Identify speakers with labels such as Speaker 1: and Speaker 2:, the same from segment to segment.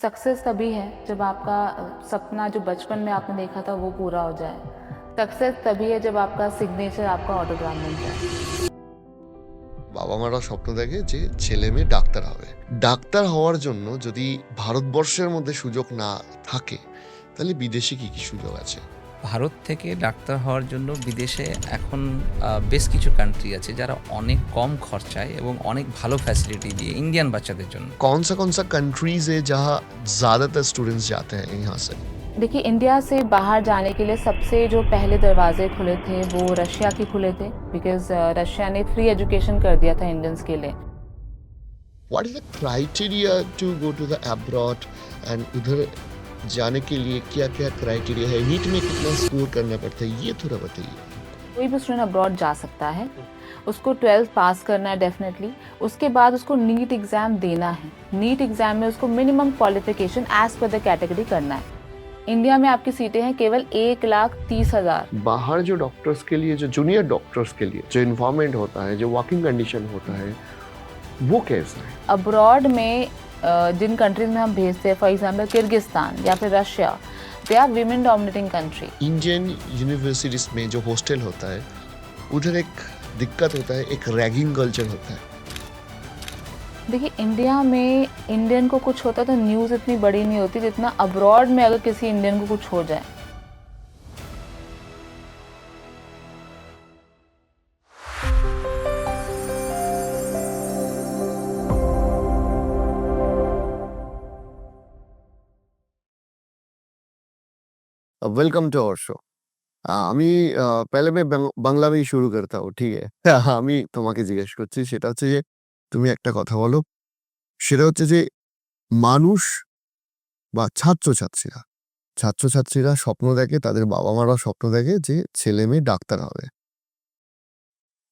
Speaker 1: Success तभी है जब आपका सपना जो बचपन में आपने देखा था वो पूरा हो जाए। सक्सेस तभी है जब आपका सिग्नेचर आपका ऑटोग्राफ बन जाए।
Speaker 2: বাবা মারা স্বপ্ন দেখে যে ছেলে মেয়ে ডাক্তার হবে। ডাক্তার হওয়ার জন্য যদি ভারতবর্ষের মধ্যে সুযোগ না থাকে তাহলে বিদেশে কি কি সুযোগ আছে?
Speaker 3: ভারত থেকে ডাক্তার হওয়ার জন্য বিদেশে এখন বেশ কিছু কান্ট্রি আছে যারা অনেক কম খরচায় এবং অনেক ভালো ফ্যাসিলিটি দিয়ে ইন্ডিয়ান বাচ্চাদের জন্য।
Speaker 2: कौन सा कंट्रीज है जहाँ ज्यादातर स्टूडेंट्स जाते हैं यहाँ से?
Speaker 1: देखिए, इंडिया से बाहर जाने के लिए सबसे जो पहले दरवाजे खुले थे वो रशिया के खुले थे, बिकॉज रशिया ने फ्री एजुकेशन कर दिया था इंडियंस के लिए।
Speaker 2: What is the criteria to go to the abroad and उधर जाने के लिए क्या क्या क्राइटेरिया है? नीट में कितना स्कोर करना पड़ता है, ये थोड़ा बताइए।
Speaker 1: कोई भी स्टूडेंट अब्रॉड जा सकता है, उसको 12th पास करना है डेफिनेटली। उसके बाद उसको नीट एग्ज़ाम देना है। नीट एग्ज़ाम में उसको minimum qualification as per the category करना है। इंडिया में आपकी सीटें हैं केवल 1,30,000।
Speaker 2: बाहर जो डॉक्टर्स के लिए, जो जूनियर डॉक्टर्स के लिए जो इन्वायरमेंट होता है, जो वर्किंग कंडीशन होता है, वो कैसा है?
Speaker 1: अब्रॉड में जिन कंट्रीज में हम भेजते हैं, फॉर एग्जांपल किर्गिस्तान या फिर Russia, they are women dominating country.
Speaker 2: Indian universities में जो हॉस्टल होता है उधर एक दिक्कत होता है, एक रैगिंग कल्चर होता है।
Speaker 1: देखिए, इंडिया में इंडियन को कुछ होता है तो न्यूज़ इतनी बड़ी नहीं होती जितना अब्रॉड में अगर किसी इंडियन को कुछ हो जाए।
Speaker 2: Welcome to our show. আমি পেহলে আমি বাংলাতেই শুরু করতে হবো, ঠিক আছে? আমি তোমাকে জিজ্ঞেস করছি, সেটা হচ্ছে যে তুমি একটা কথা বলো, সেটা হচ্ছে যে মানুষ বা ছাত্রছাত্রীরা স্বপ্ন দেখে, তাদের বাবা মারা স্বপ্ন দেখে যে ছেলে মেয়ে ডাক্তার হবে।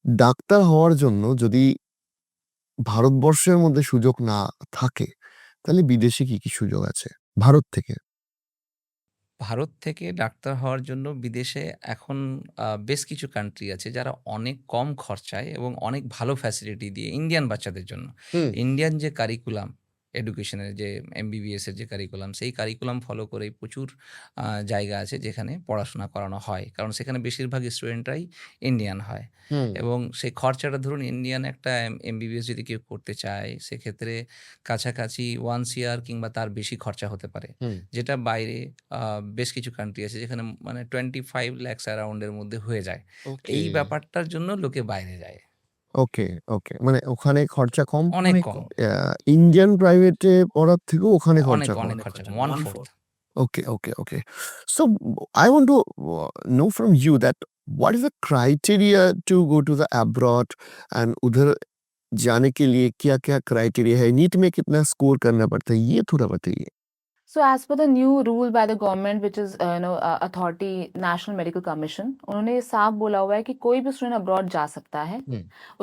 Speaker 2: ডাক্তার হওয়ার জন্য যদি ভারতবর্ষের মধ্যে সুযোগ না থাকে তাহলে বিদেশে কি কি সুযোগ আছে ভারত থেকে?
Speaker 3: ভারত থেকে ডাক্তার হওয়ার জন্য বিদেশে এখন বেশ কিছু কান্ট্রি আছে যারা অনেক কম খরচায় এবং অনেক ভালো ফ্যাসিলিটি দিয়ে ইন্ডিয়ান বাচ্চাদের জন্য।
Speaker 2: হুম।
Speaker 3: ইন্ডিয়ান যে কারিকুলাম, এডুকেশনের যে এমবিবিএস এর যে কারিকুলাম, সেই কারিকুলাম ফলো করেই প্রচুর জায়গা আছে যেখানে পড়াশোনা করানো হয়। কারণ সেখানে বেশিরভাগ স্টুডেন্টরাই ইন্ডিয়ান হয়
Speaker 2: হুম।
Speaker 3: এবং সেই খরচাটা ধরুন ইন্ডিয়ান একটা এমবিবিএস যদি কেউ করতে চায় সেক্ষেত্রে কাছাকাছি 1 সিআর কিংবা তার বেশি খরচা হতে পারে।
Speaker 2: হুম।
Speaker 3: যেটা বাইরে বেশ কিছু কান্ট্রি আছে যেখানে মানে 25 lakhs অ্যারাউন্ড এর মধ্যে হয়ে যায়।
Speaker 2: ওকে।
Speaker 3: এই ব্যাপারটার জন্য লোকে বাইরে যায়।
Speaker 2: ওকে, ওকে। মানে ওখানে খরচা কম?
Speaker 3: অনেক কম।
Speaker 2: ইন্ডিয়ান প্রাইভেটে পড়ার থেকেও ওখানে খরচা কম?
Speaker 3: অনেক খরচা কম। 1/4।
Speaker 2: Okay, okay, okay. So I want to know from you that what is the criteria to go to the abroad and उधर जाने के लिए क्या-क्या क्राइटेरिया है? नीट में कितना स्कोर करना पड़ता है? ये थोड़ा बताइए।
Speaker 1: So as per the new rule by the government, which is authority, National Medical Commission, उन्होंने ये साफ बोला हुआ है कि कोई भी स्टूडेंट अब्रॉड जा सकता है।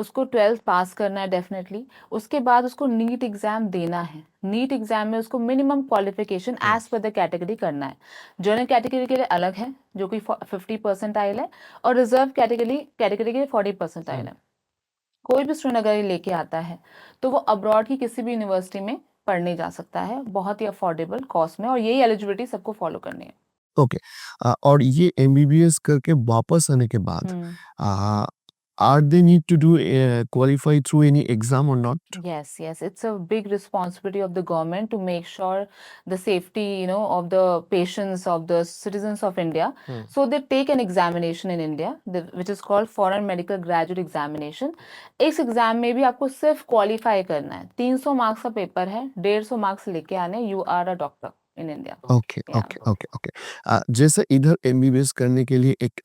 Speaker 1: उसको 12th पास करना है डेफिनेटली। उसके बाद उसको नीट एग्जाम देना है। नीट एग्जाम में उसको minimum qualification as per the category करना है। जनरल कैटेगरी के लिए अलग है जो कि 50 परसेंटाइल है, और रिजर्व कैटेगरी के लिए 40 परसेंटाइल है। कोई भी स्टूडेंट अगर ये लेके आता है तो वो अब्रॉड की किसी भी यूनिवर्सिटी में पढ़ने जा सकता है, बहुत ही अफोर्डेबल कॉस्ट में, और यही एलिजिबिलिटी सबको फॉलो करनी है।
Speaker 2: ओके। और ये एमबीबीएस करके वापस आने के बाद are they need to do qualify through any exam or not?
Speaker 1: Yes, it's a big responsibility of the government to make sure the safety, of the patients, of the citizens of India. So they take an examination in India, which is called Foreign Medical Graduate Examination. इस exam में भी आपको सिर्फ qualify करना है। 300 marks का paper है, 150 marks लेके आने, you are a doctor in India.
Speaker 2: Okay, okay, okay, okay. जैसे इधर एमबीबीएस करने के लिए एक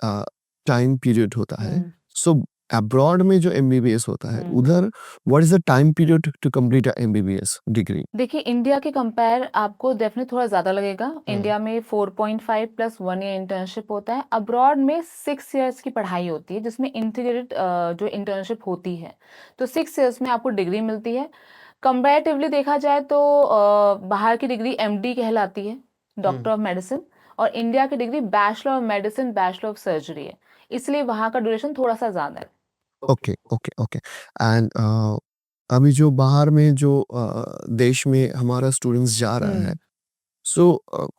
Speaker 2: टाइम पीरियड होता है, सो अब्रॉड में जो एमबीबीएस होता है उधर what is the time period to complete a MBBS degree?
Speaker 1: देखिए, इंडिया के कंपेयर आपको डेफिनेटली थोड़ा ज़्यादा लगेगा। इंडिया में 4.5 प्लस 1 ईयर इंटर्नशिप होता है। अब्रॉड में 6 इयर्स की पढ़ाई होती है जिसमें इंटीग्रेटेड जो इंटर्नशिप होती है। तो 6 इयर्स में आपको डिग्री मिलती है। कंपैरेटिवली देखा जाए तो बाहर की डिग्री एमडी कहलाती है, डॉक्टर ऑफ मेडिसिन, और इंडिया की degree bachelor of medicine, bachelor of surgery है। इसलिए वहाँ का ड्यूरेशन थोड़ा-सा ज़्यादा है।
Speaker 2: Okay, okay, okay. एंड अभी जो बाहर में जो देश में हमारा स्टूडेंट्स जा रहा है, सो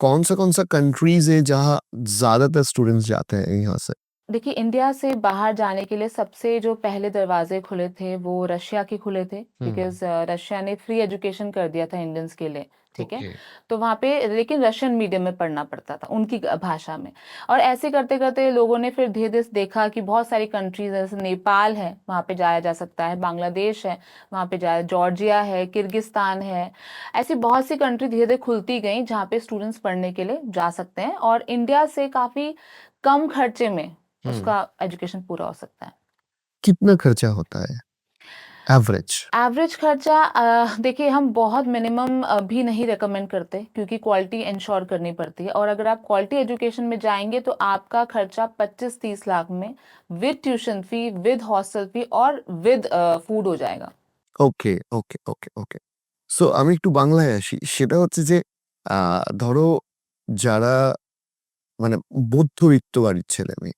Speaker 2: कौन सा कंट्रीज है जहाँ ज्यादातर स्टूडेंट्स जाते हैं यहाँ से?
Speaker 1: देखिए, इंडिया से बाहर जाने के लिए सबसे जो पहले दरवाजे खुले थे वो रशिया के खुले थे, बिकॉज रशिया ने फ्री एजुकेशन कर दिया था इंडियंस के लिए, ठीक है।
Speaker 2: ओके।
Speaker 1: तो वहाँ पे लेकिन रशियन मीडियम में पढ़ना पड़ता था उनकी भाषा में। और ऐसे करते करते लोगों ने फिर धीरे धीरे देखा कि बहुत सारी कंट्रीज जैसे नेपाल है, वहाँ पे जाया जा सकता है, बांग्लादेश है, वहाँ पे जाया, जॉर्जिया है, किर्गिस्तान है, ऐसी बहुत सी कंट्री धीरे धीरे खुलती गई जहाँ पे स्टूडेंट्स पढ़ने के लिए जा सकते हैं और इंडिया से काफ़ी कम खर्चे में उसका एजुकेशन पूरा हो सकता है।
Speaker 2: कितना खर्चा होता है एवरेज?
Speaker 1: एवरेज खर्चा देखिए, हम बहुत मिनिमम भी नहीं रिकमेंड करते क्योंकि क्वालिटी इंश्योर करनी पड़ती है, और अगर आप क्वालिटी एजुकेशन में जाएंगे तो आपका खर्चा 25-30 लाख में with tuition fee, with hostel fee और विद फूड हो जाएगा।
Speaker 2: ওকে, ওকে, ওকে, ওকে। সো আমি একটু বাংলায় আসি। সেটা হচ্ছে যে ধরো যারা মানে মধ্যবিত্ত বাড়ির ছেলেমেয়ে,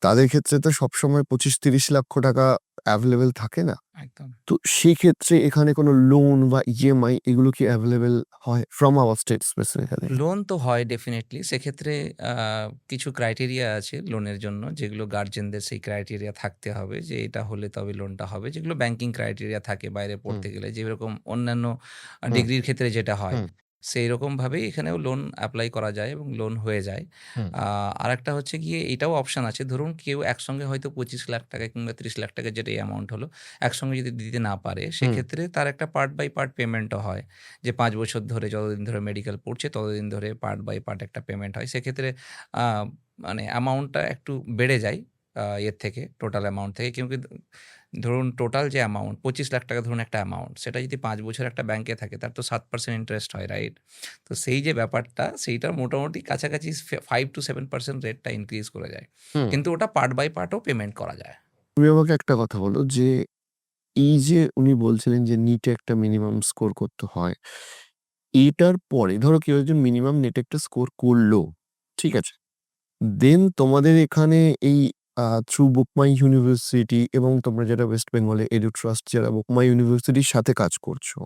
Speaker 2: তাদের ক্ষেত্রে তো সবসময় 25-30 লক্ষ টাকা এভেইলেবল থাকে না।
Speaker 3: একদম।
Speaker 2: তো সেক্ষেত্রে এখানে কোনো লোন বা ইএমআই এগুলো কি এভেইলেবল হয় from our state specifically?
Speaker 3: Loan তো হয় ডেফিনিটলি। সেক্ষেত্রে আ কিছু ক্রাইটেরিয়া আছে লোনের জন্য, যেগুলো গার্ডিয়ানদের সেই ক্রাইটেরিয়া থাকতে হবে যে এটা হলে তবে লোনটা হবে। যেগুলো ব্যাংকিং ক্রাইটেরিয়া থাকে বাইরে
Speaker 2: হুম,
Speaker 3: পড়তে গেলে, যেরকম অন্যান্য
Speaker 2: হুম,
Speaker 3: ডিগ্রির ক্ষেত্রে যেটা হয়,
Speaker 2: হুম,
Speaker 3: সেইরকমভাবেই এখানেও লোন এপ্লাই করা যায় এবং লোন হয়ে যায়।
Speaker 2: হুম,
Speaker 3: আ আরেকটা হচ্ছে গিয়ে এটাও অপশন আছে। ধরুন কেউ একসঙ্গে হয়তো 25 লাখ টাকা কিংবা 30 লাখ টাকা যেটাই অ্যামাউন্ট হলো, একসঙ্গে যদি দিতে না পারে,
Speaker 2: হুম,
Speaker 3: সেক্ষেত্রে তার একটা পার্ট বাই পার্ট পেমেন্টও হয়। যে ৫ বছর ধরে যতদিন ধরে মেডিকেল পড়ছে ততদিন ধরে পার্ট বাই পার্ট একটা পেমেন্ট হয়। সেক্ষেত্রে আ মানে অ্যামাউন্টটা একটু বেড়ে যায় ইয়ের থেকে, টোটাল অ্যামাউন্ট থেকে। কিন্তু ধরুন টোটাল যে অ্যামাউন্ট ২৫ লাখ টাকা ধরুন একটা অ্যামাউন্ট, সেটা যদি ৫ বছর একটা ব্যাংকে থাকে তার তো ৭% ইন্টারেস্ট হয়, রাইট? তো সেই যে ব্যাপারটা সেইটার মোটামুটি কাছাকাছি 5-7% রেটটা ইনক্রিজ করে যায়।
Speaker 2: হুম।
Speaker 3: কিন্তু ওটা পার্ট বাই পার্টও পেমেন্ট করা যায়।
Speaker 2: তুমি আমাকে একটা কথা বলো যে এই যে উনি বলছিলেন যে নিটে একটা মিনিমাম স্কোর করতে হয়। এটার পরে ধরো কেউ একজন মিনিমাম নেটে একটা স্কোর করলো, ঠিক আছে? দেন তোমাদের এখানে এই থ্রু বুকমাই ইউনিভার্সিটি এবং তোমরা যারা ওয়েস্ট বেঙ্গলে এডু ট্রাস্ট যারা বুকমাই ইউনিভার্সিটির সাথে কাজ করছো,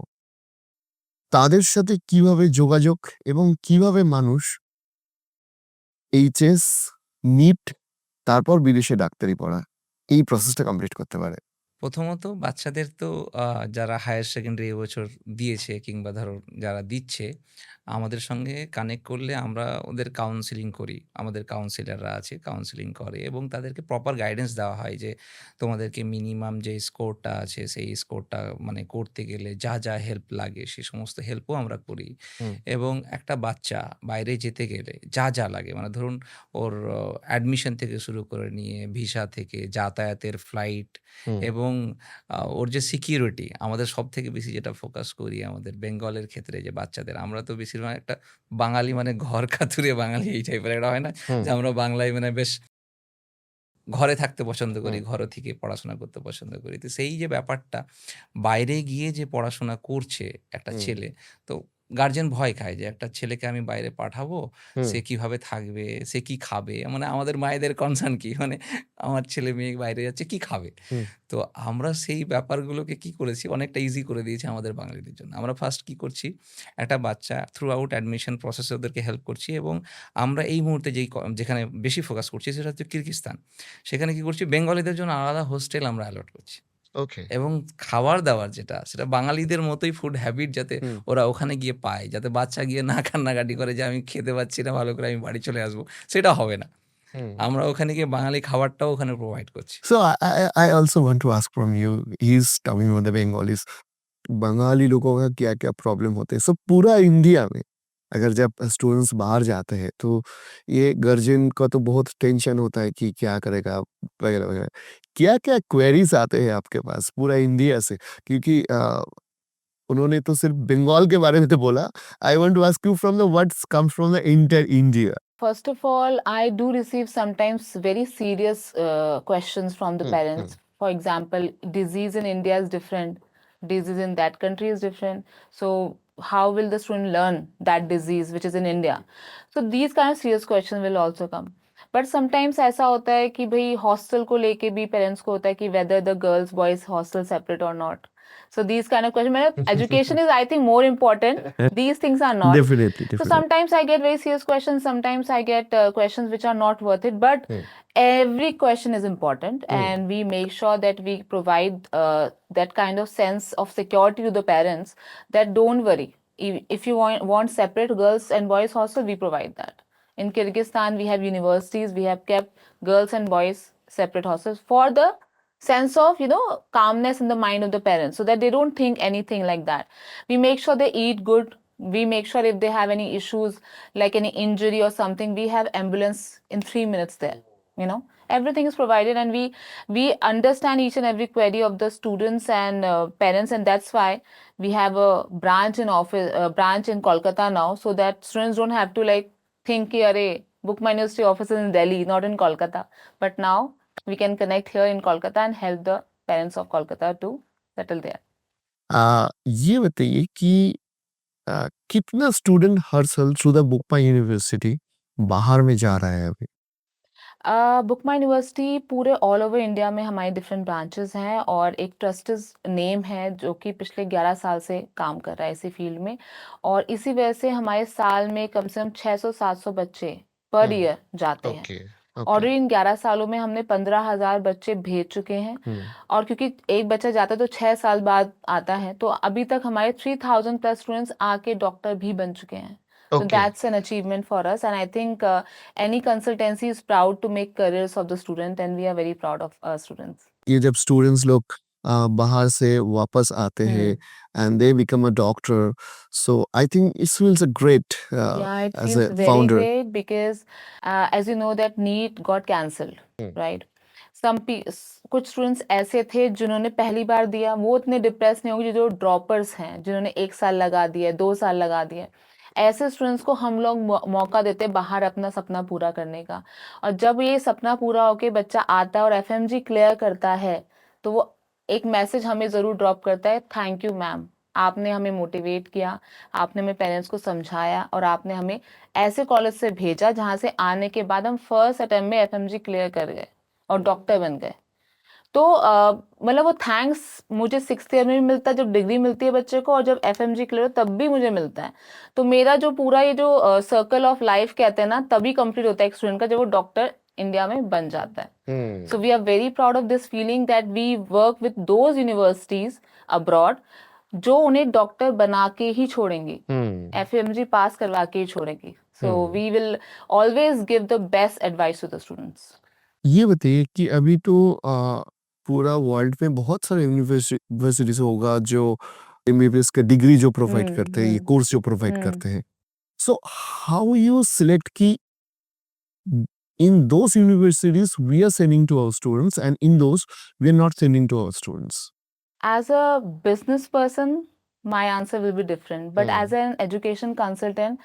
Speaker 2: তাদের সাথে কিভাবে যোগাযোগ এবং কিভাবে মানুষ এইচএস, নিট তারপর বিদেশে ডাক্তারি পড়া এই প্রসেসটা কমপ্লিট করতে পারে?
Speaker 3: প্রথমত বাচ্চাদের তো আ যারা হায়ার সেকেন্ডারি এবছর দিয়েছে কিংবা ধরো যারা দিচ্ছে, আমাদের সঙ্গে কানেক্ট করলে আমরা ওদের কাউন্সেলিং করি। আমাদের কাউন্সিলররা আছে, কাউন্সেলিং করে এবং তাদেরকে প্রপার গাইডেন্স দেওয়া হয় যে তোমাদেরকে মিনিমাম যে স্কোরটা আছে সেই স্কোরটা মানে করতে গেলে যা, যা হেল্প লাগে সে সমস্ত হেল্পও আমরা করি।
Speaker 2: হুম,
Speaker 3: এবং একটা বাচ্চা বাইরে যেতে গেলে যা, যা লাগে মানে ধরুন ওর অ্যাডমিশন থেকে শুরু করে নিয়ে ভিসা থেকে যাতায়াতের ফ্লাইট
Speaker 2: হুম,
Speaker 3: এবং ওর যে সিকিউরিটি, আমাদের সবথেকে বেশি যেটা ফোকাস করি আমাদের বেঙ্গলের ক্ষেত্রে যে বাচ্চাদের, আমরা তো বেশিরভাগ একটা বাঙালি মানে ঘর কাতুরে বাঙালি এই টাইপের একটা হয় না?
Speaker 2: হুম,
Speaker 3: যে আমরা বাংলায় মানে বেশ ঘরে থাকতে পছন্দ করি,
Speaker 2: হুম,
Speaker 3: ঘরে থেকে পড়াশোনা করতে পছন্দ করি। তো সেই যে ব্যাপারটা, বাইরে গিয়ে যে পড়াশোনা করছে একটা
Speaker 2: হুম,
Speaker 3: ছেলে, তো গার্ডিয়ান ভয় খায় যে একটা ছেলেকে আমি বাইরে পাঠাবো,
Speaker 2: হুম,
Speaker 3: সে কিভাবে থাকবে, সে কি খাবে? মানে আমাদের মায়েদের কনসার্ন কি? মানে আমার ছেলে-মেয়ে বাইরে যাচ্ছে, কি খাবে?
Speaker 2: হুম,
Speaker 3: তো আমরা সেই ব্যাপারগুলোকে কি করেছি, অনেকটা ইজি করে দিয়েছি আমাদের বাঙালিদের জন্য। আমরা ফার্স্ট কি করছি, একটা বাচ্চা থ্রু আউট অ্যাডমিশন প্রসেসে ওদেরকে হেল্প করছি এবং আমরা এই মুহূর্তে যেখানে বেশি ফোকাস করছি সেটা হচ্ছে কিরগিজস্তান। সেখানে কি করছি, বেঙ্গলিদের জন্য আলাদা হোস্টেল আমরা অ্যালট করছি
Speaker 2: ওকে,
Speaker 3: এবং খাবার-দাবার যেটা, সেটা বাঙালিদের মতোই ফুড হ্যাবিট যাতে
Speaker 2: হুম,
Speaker 3: ওরা ওখানে গিয়ে পায়। যাতে বাচ্চা গিয়ে না কান্নাকাটি করে যে, "আমি খেতে পাচ্ছি না ভালো করে, আমি বাড়ি চলে আসবো।" সেটা হবে না।
Speaker 2: হুম।
Speaker 3: আমরা ওখানে গিয়ে বাঙালি খাবারটাও ওখানে প্রোভাইড করছি।
Speaker 2: So I also want to ask from you, he's talking about the Bengalis. Bengali लोगों का क्या-क्या प्रॉब्लम होते हैं? सो पूरा इंडिया में अगर जब स्टूडेंट्स बाहर जाते हैं तो ये गार्जियन का तो बहुत टेंशन होता है कि क्या करेगा वगैरह-वगैरह। क्या-क्या क्वेरीज़ आते हैं आपके पास पूरा इंडिया से? क्योंकि उन्होंने तो सिर्फ बंगाल के बारे में तो बोला। I want to ask you from the what's comes from the entire India.
Speaker 1: First of all, I do receive sometimes very serious questions from the
Speaker 2: hmm, hmm,
Speaker 1: parents. For example, disease in India is different, disease in that country is different. So, how will the student learn that disease which is in India? So, these kind of serious questions will also come. But sometimes ऐसा होता है कि भाई hostel को लेके भी parents को होता है कि whether the girls boys hostel separate और not. So these kind of questions, education is, I think, more important. These things are not.
Speaker 2: Definitely.
Speaker 1: So sometimes I get very serious questions. Sometimes I get questions which are not worth it. But every question is important, and we make sure that we provide that kind of sense of security to the parents. That don't worry. If you want separate girls and boys hostel, we provide that. In Kyrgyzstan, we have universities. We have kept girls and boys separate hostels for the sense of calmness in the mind of the parents, so that they don't think anything like that. We make sure they eat good. We make sure if they have any issues like any injury or something, we have ambulance in 3 minutes there. Everything is provided, and we understand each and every query of the students and parents, and that's why we have a branch in Kolkata now, so that students don't have to think ki, "Arey, Book My University office is in Delhi, not in Kolkata." But now we can connect here in Kolkata and help the parents of Kolkata to settle there.
Speaker 2: ये बताइए कि कितना student हर साल through the book my university बाहर में जा रहा है अभी?
Speaker 1: बुक माई यूनिवर्सिटी पूरे ऑल ओवर इंडिया में हमारे डिफरेंट ब्रांचेस हैं, और एक ट्रस्टेड नेम है जो कि पिछले 11 साल से काम कर रहा है इसी फील्ड में, और इसी वजह से हमारे साल में कम से कम 600-700 बच्चे पर ईयर जाते हैं। और इन 11 सालों में हमने 15,000 बच्चे भेज चुके हैं, और क्योंकि एक बच्चा जाता है तो 6 साल बाद आता है, तो अभी तक हमारे 3000 प्लस स्टूडेंट्स आके डॉक्टर भी बन चुके हैं। So that's an achievement for us, and I think any consultancy is proud to make careers of the student, and we are very proud of our students.
Speaker 2: ये जब स्टूडेंट्स लोग बाहर से वापस आते हैं and they become a doctor, so I think it feels a great
Speaker 1: Yeah, it
Speaker 2: as
Speaker 1: feels
Speaker 2: a
Speaker 1: very
Speaker 2: founder.
Speaker 1: great because as you know that NEET got cancelled, right? कुछ students ऐसे थे जिन्होंने पहली बार दिया, वो इतने डिप्रेस नहीं होंगे जो ड्रॉपर्स हैं, जिन्होंने 1 साल लगा दिया, 2 साल लगा दिया। ऐसे स्टूडेंट्स को हम लोग मौका देते हैं बाहर अपना सपना पूरा करने का, और जब ये सपना पूरा होके बच्चा आता है और FMG क्लियर करता है, तो वो एक मैसेज हमें ज़रूर ड्रॉप करता है, थैंक यू मैम, आपने हमें मोटिवेट किया, आपने हमें पेरेंट्स को समझाया, और आपने हमें ऐसे कॉलेज से भेजा जहाँ से आने के बाद हम फर्स्ट अटेम्प्ट में FMG क्लियर कर गए और डॉक्टर बन गए। तो मतलब वो थैंक्स मुझे 6th ईयर में भी मिलता है, जब डिग्री मिलती है बच्चे को, और जब FMG क्लियर हो तब भी मुझे मिलता है। तो मेरा जो पूरा ये जो सर्कल ऑफ लाइफ कहते हैं ना, तभी कंप्लीट होता है एक स्टूडेंट का जब वो डॉक्टर इंडिया में बन जाता है। So we are very proud of this feeling that we work with those universities abroad जो उन्हें डॉक्टर बना के ही छोड़ेंगी, FMG पास करवा के ही छोड़ेंगी। So we will always give the best advice to the students.
Speaker 2: ये बताइए कि अभी तो पूरा वर्ल्ड में बहुत सारे यूनिवर्सिटीज होगा जो MBBS का डिग्री जो प्रोवाइड करते हैं, ये कोर्स जो प्रोवाइड करते हैं। सो हाउ यू सिलेक्ट कि in those universities we are sending to our students and in those we are not sending to our students?
Speaker 1: As a business person, my answer will be different. But as an education consultant,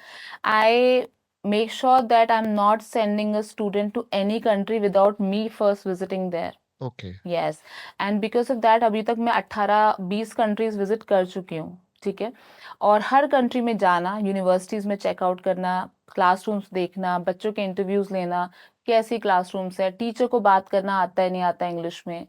Speaker 1: I make sure that I'm not sending a student to any country without me first visiting there.
Speaker 2: Okay.
Speaker 1: Yes. And because of that, अभी तक मैं 18-20 countries visit कर चुकी हूँ, ठीक है? और हर country में जाना, यूनिवर्सिटीज़ में चेकआउट करना, क्लासरूम्स देखना, बच्चों के इंटरव्यूज लेना, कैसी क्लासरूम्स है, टीचर को बात करना आता है नहीं आता इंग्लिश में,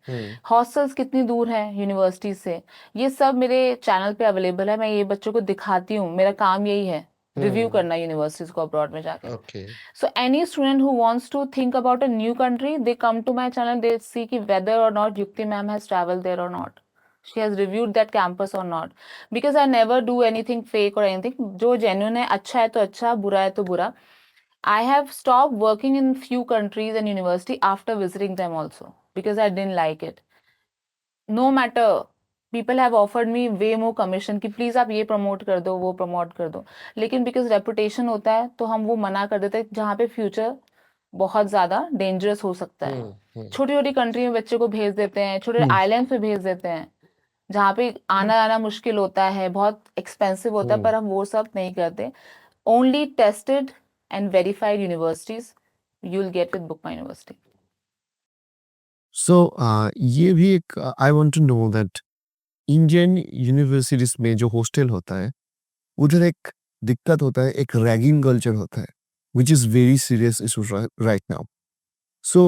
Speaker 1: हॉस्टल्स कितनी दूर हैं यूनिवर्सिटी से, ये सब मेरे चैनल पे अवेलेबल है। मैं ये बच्चों को दिखाती हूँ, मेरा काम यही है, रिव्यू करना यूनिवर्सिटीज को अब्रॉड में जाके।
Speaker 2: Okay.
Speaker 1: So any student who wants to think about a new country, they come to my channel, they see कि whether or not Yukti ma'am has traveled there or not. She has reviewed that campus or not. Because I never do anything fake or anything. जो genuine है, अच्छा है तो अच्छा, बुरा है तो बुरा. I have stopped working in few countries and university after visiting them also. Because I didn't like it. No matter, people have offered me way more commission कि प्लीज़ आप ये प्रमोट कर दो, वो प्रमोट कर दो, लेकिन बिकॉज रेपुटेशन होता है तो हम वो मना कर देते हैं, जहाँ पे फ्यूचर बहुत ज़्यादा डेंजरस हो सकता है। छोटी छोटी कंट्री में बच्चे को भेज देते हैं, छोटे आइलैंड पे भेज देते हैं, जहाँ पे आना आना मुश्किल होता है, बहुत एक्सपेंसिव होता है, पर हम वो सब नहीं करते। Only tested and verified universities you will get with book my university.
Speaker 2: So ये भी एक I want to know that Indian universities में जो हॉस्टल होता है उधर एक दिक्कत होता है, एक रैगिंग कल्चर होता है which is very serious issue right now. So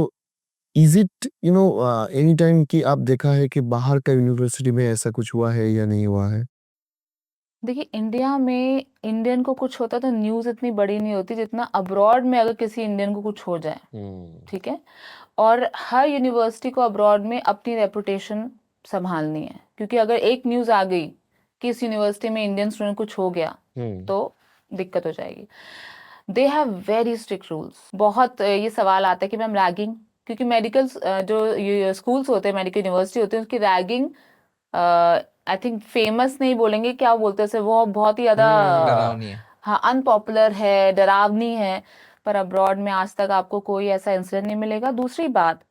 Speaker 2: is it any time कि आप देखा है कि बाहर का यूनिवर्सिटी में ऐसा कुछ हुआ है या नहीं हुआ है?
Speaker 1: देखिए, इंडिया में इंडियन को कुछ होता तो न्यूज़ इतनी बड़ी नहीं होती जितना अब्रॉड में अगर किसी इंडियन को कुछ हो जाए, ठीक है? और हर यूनिवर्सिटी को अब्रॉड में अपनी रेपुटेशन संभालनी है, क्योंकि अगर एक न्यूज़ आ गई कि इस यूनिवर्सिटी में इंडियन स्टूडेंट कुछ हो गया, तो दिक्कत हो जाएगी। They have very strict rules. बहुत ये सवाल आता है कि मैम रैगिंग, क्योंकि मेडिकल जो स्कूल्स होते हैं, मेडिकल यूनिवर्सिटी होते हैं, उसकी रैगिंग आई थिंक फेमस नहीं बोलेंगे, क्या बोलते हैं उसे, वो बहुत ही ज़्यादा
Speaker 3: डरावनी है।
Speaker 1: हाँ अनपॉपुलर है, डरावनी है। पर अब्रॉड में आज तक आपको कोई ऐसा इंसिडेंट नहीं मिलेगा। दूसरी बात,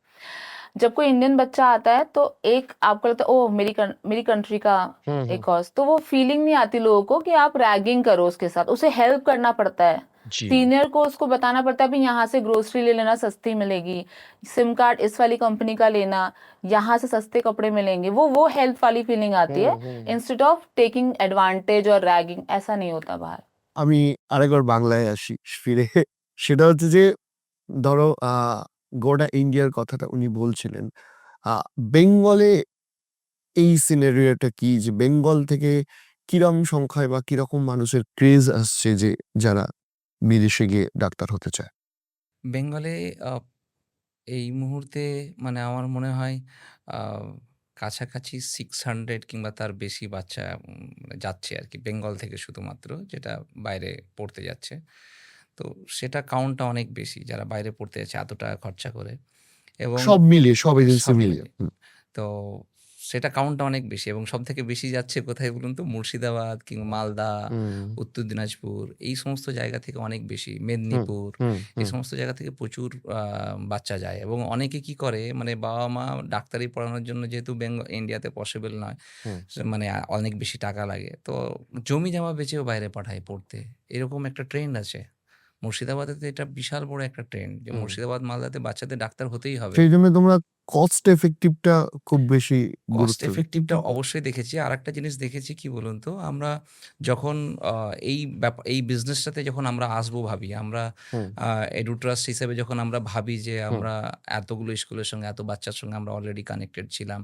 Speaker 1: जब कोई इंडियन बच्चा आता है तो एक आपको लगता है ओह मेरी कंट्री का एक कॉज, तो वो फीलिंग नहीं आती लोगों को कि आप रैगिंग करो उसके साथ, उसे हेल्प करना पड़ता है।
Speaker 2: जी।
Speaker 1: सीनियर को उसको बताना पड़ता है भी यहाँ से ग्रोसरी ले लेना, सस्ती मिलेगी, सिम कार्ड इस वाली कंपनी का लेना, यहाँ से सस्ते कपड़े मिलेंगे, वो हेल्प वाली फीलिंग आती है इंस्टेड ऑफ टेकिंग एडवांटेज और रैगिंग। ऐसा नहीं होता बाहर।
Speaker 2: আমি আরেকবার বাংলায় আসি ফিরে। সেটা হচ্ছে যে ধরো গোটা ইন্ডিয়ার কথাটা উনি বলছিলেন। বেঙ্গলে এই সিনারিওটা কি যে বেঙ্গল থেকে কিরম সংখ্যায় বা কিরকম মানুষের ক্রেজ আসছে যে যারা বিদেশে গিয়ে ডাক্তার হতে চায়?
Speaker 3: বেঙ্গলে এই মুহূর্তে মানে আমার মনে হয় আ কাছাকাছি 600 কিংবা তার বেশি বাচ্চা যাচ্ছে আরকি বেঙ্গল থেকে শুধুমাত্র, যেটা বাইরে পড়তে যাচ্ছে। তো সেটা কাউন্টটা অনেক বেশি যারা বাইরে পড়তে যাচ্ছে এত টাকা খরচা করে, এবং
Speaker 2: সব মিলিয়ে, সব এজেন্সি
Speaker 3: সব
Speaker 2: মিলিয়ে।
Speaker 3: মিলিয়ে। তো সেটা কাউন্টটা অনেক বেশি, এবং সবথেকে বেশি যাচ্ছে কোথায় বলুন তো? মুর্শিদাবাদ কিংবা মালদা, উত্তর দিনাজপুর, এই সমস্ত জায়গা থেকে অনেক বেশি, মেদিনীপুর, এই সমস্ত জায়গা থেকে প্রচুর বাচ্চা যায়, এবং অনেকে কি করে মানে বাবা-মা ডাক্তারি পড়ানোর জন্য, যেহেতু ইন্ডিয়াতে পসিবল নয়, মানে অনেক বেশি টাকা লাগে। তো জমি-জমা বেচেও বাইরে পাঠায় পড়তে। এরকম একটা ট্রেন্ড আছে। মুর্শিদাবাদে তো এটা বিশাল বড় একটা ট্রেন্ড যে মুর্শিদাবাদ, মালদাতে বাচ্চাদের ডাক্তার হতেই হবে।
Speaker 2: সেই জন্য তোমরা কস্ট এফেক্টিভটা খুব বেশি
Speaker 3: কস্ট
Speaker 2: গুরুত্ব দিই।
Speaker 3: এফেক্টিভটা অবশ্যই দেখেছি। আরেকটা জিনিস দেখেছি কি বলুন তো? আমরা যখন এই বিজনেসটাতে যখন আমরা আসবো ভাবি, আমরা আ এডুট্রাস্ট হিসেবে যখন আমরা ভাবি যে আমরা এতগুলো স্কুলের সঙ্গে, এত বাচ্চার সঙ্গে আমরা অলরেডি কানেক্টেড ছিলাম।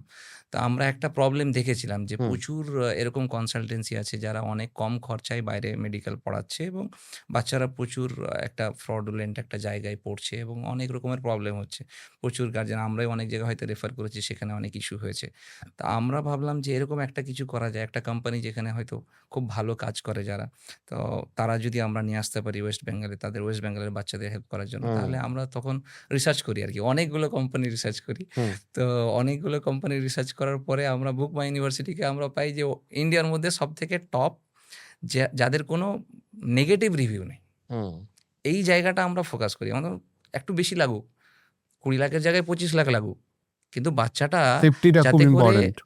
Speaker 3: তো আমরা একটা প্রবলেম দেখেছিলাম যে প্রচুর এরকম কনসালটেন্সি আছে যারা অনেক কম খরচায় বাইরে মেডিকেল পড়াচ্ছে, এবং বাচ্চারা প্রচুর একটা ফ্রডুলেন্ট একটা জায়গায় পড়ছে, এবং অনেক রকমের প্রবলেম হচ্ছে। প্রচুর গার্জিয়ান, আমরাই অনেক জায়গায় হয়তো রেফার করেছি, সেখানে অনেক ইস্যু হয়েছে। তা আমরা ভাবলাম যে এরকম একটা কিছু করা যায়। একটা কোম্পানি যেখানে হয়তো খুব ভালো কাজ করে যারা, তো তারা যদি আমরা নিয়ে আসতে পারি ওয়েস্ট বেঙ্গলে, তাদের ওয়েস্ট বেঙ্গলের বাচ্চাদের হেল্প করার জন্য, তাহলে আমরা তখন রিসার্চ করি আরকি। অনেকগুলো কোম্পানি রিসার্চ করি। তো অনেকগুলো কোম্পানি রিসার্চ করার পরে আমরা বুকমা ইউনিভার্সিটিকে আমরা পাই যে ইন্ডিয়ার মধ্যে সবথেকে টপ, যাদের কোনো নেগেটিভ রিভিউ নেই। এই জায়গাটা আমরা ফোকাস করি। আমাদের একটু বেশি লাগুক, 20 লাখের জায়গায় 25 লাখ লাগুক। কিন্তু বাচ্চাটা
Speaker 2: সেফটিটা খুব
Speaker 3: যাতে করে
Speaker 2: ইম্পর্টেন্ট।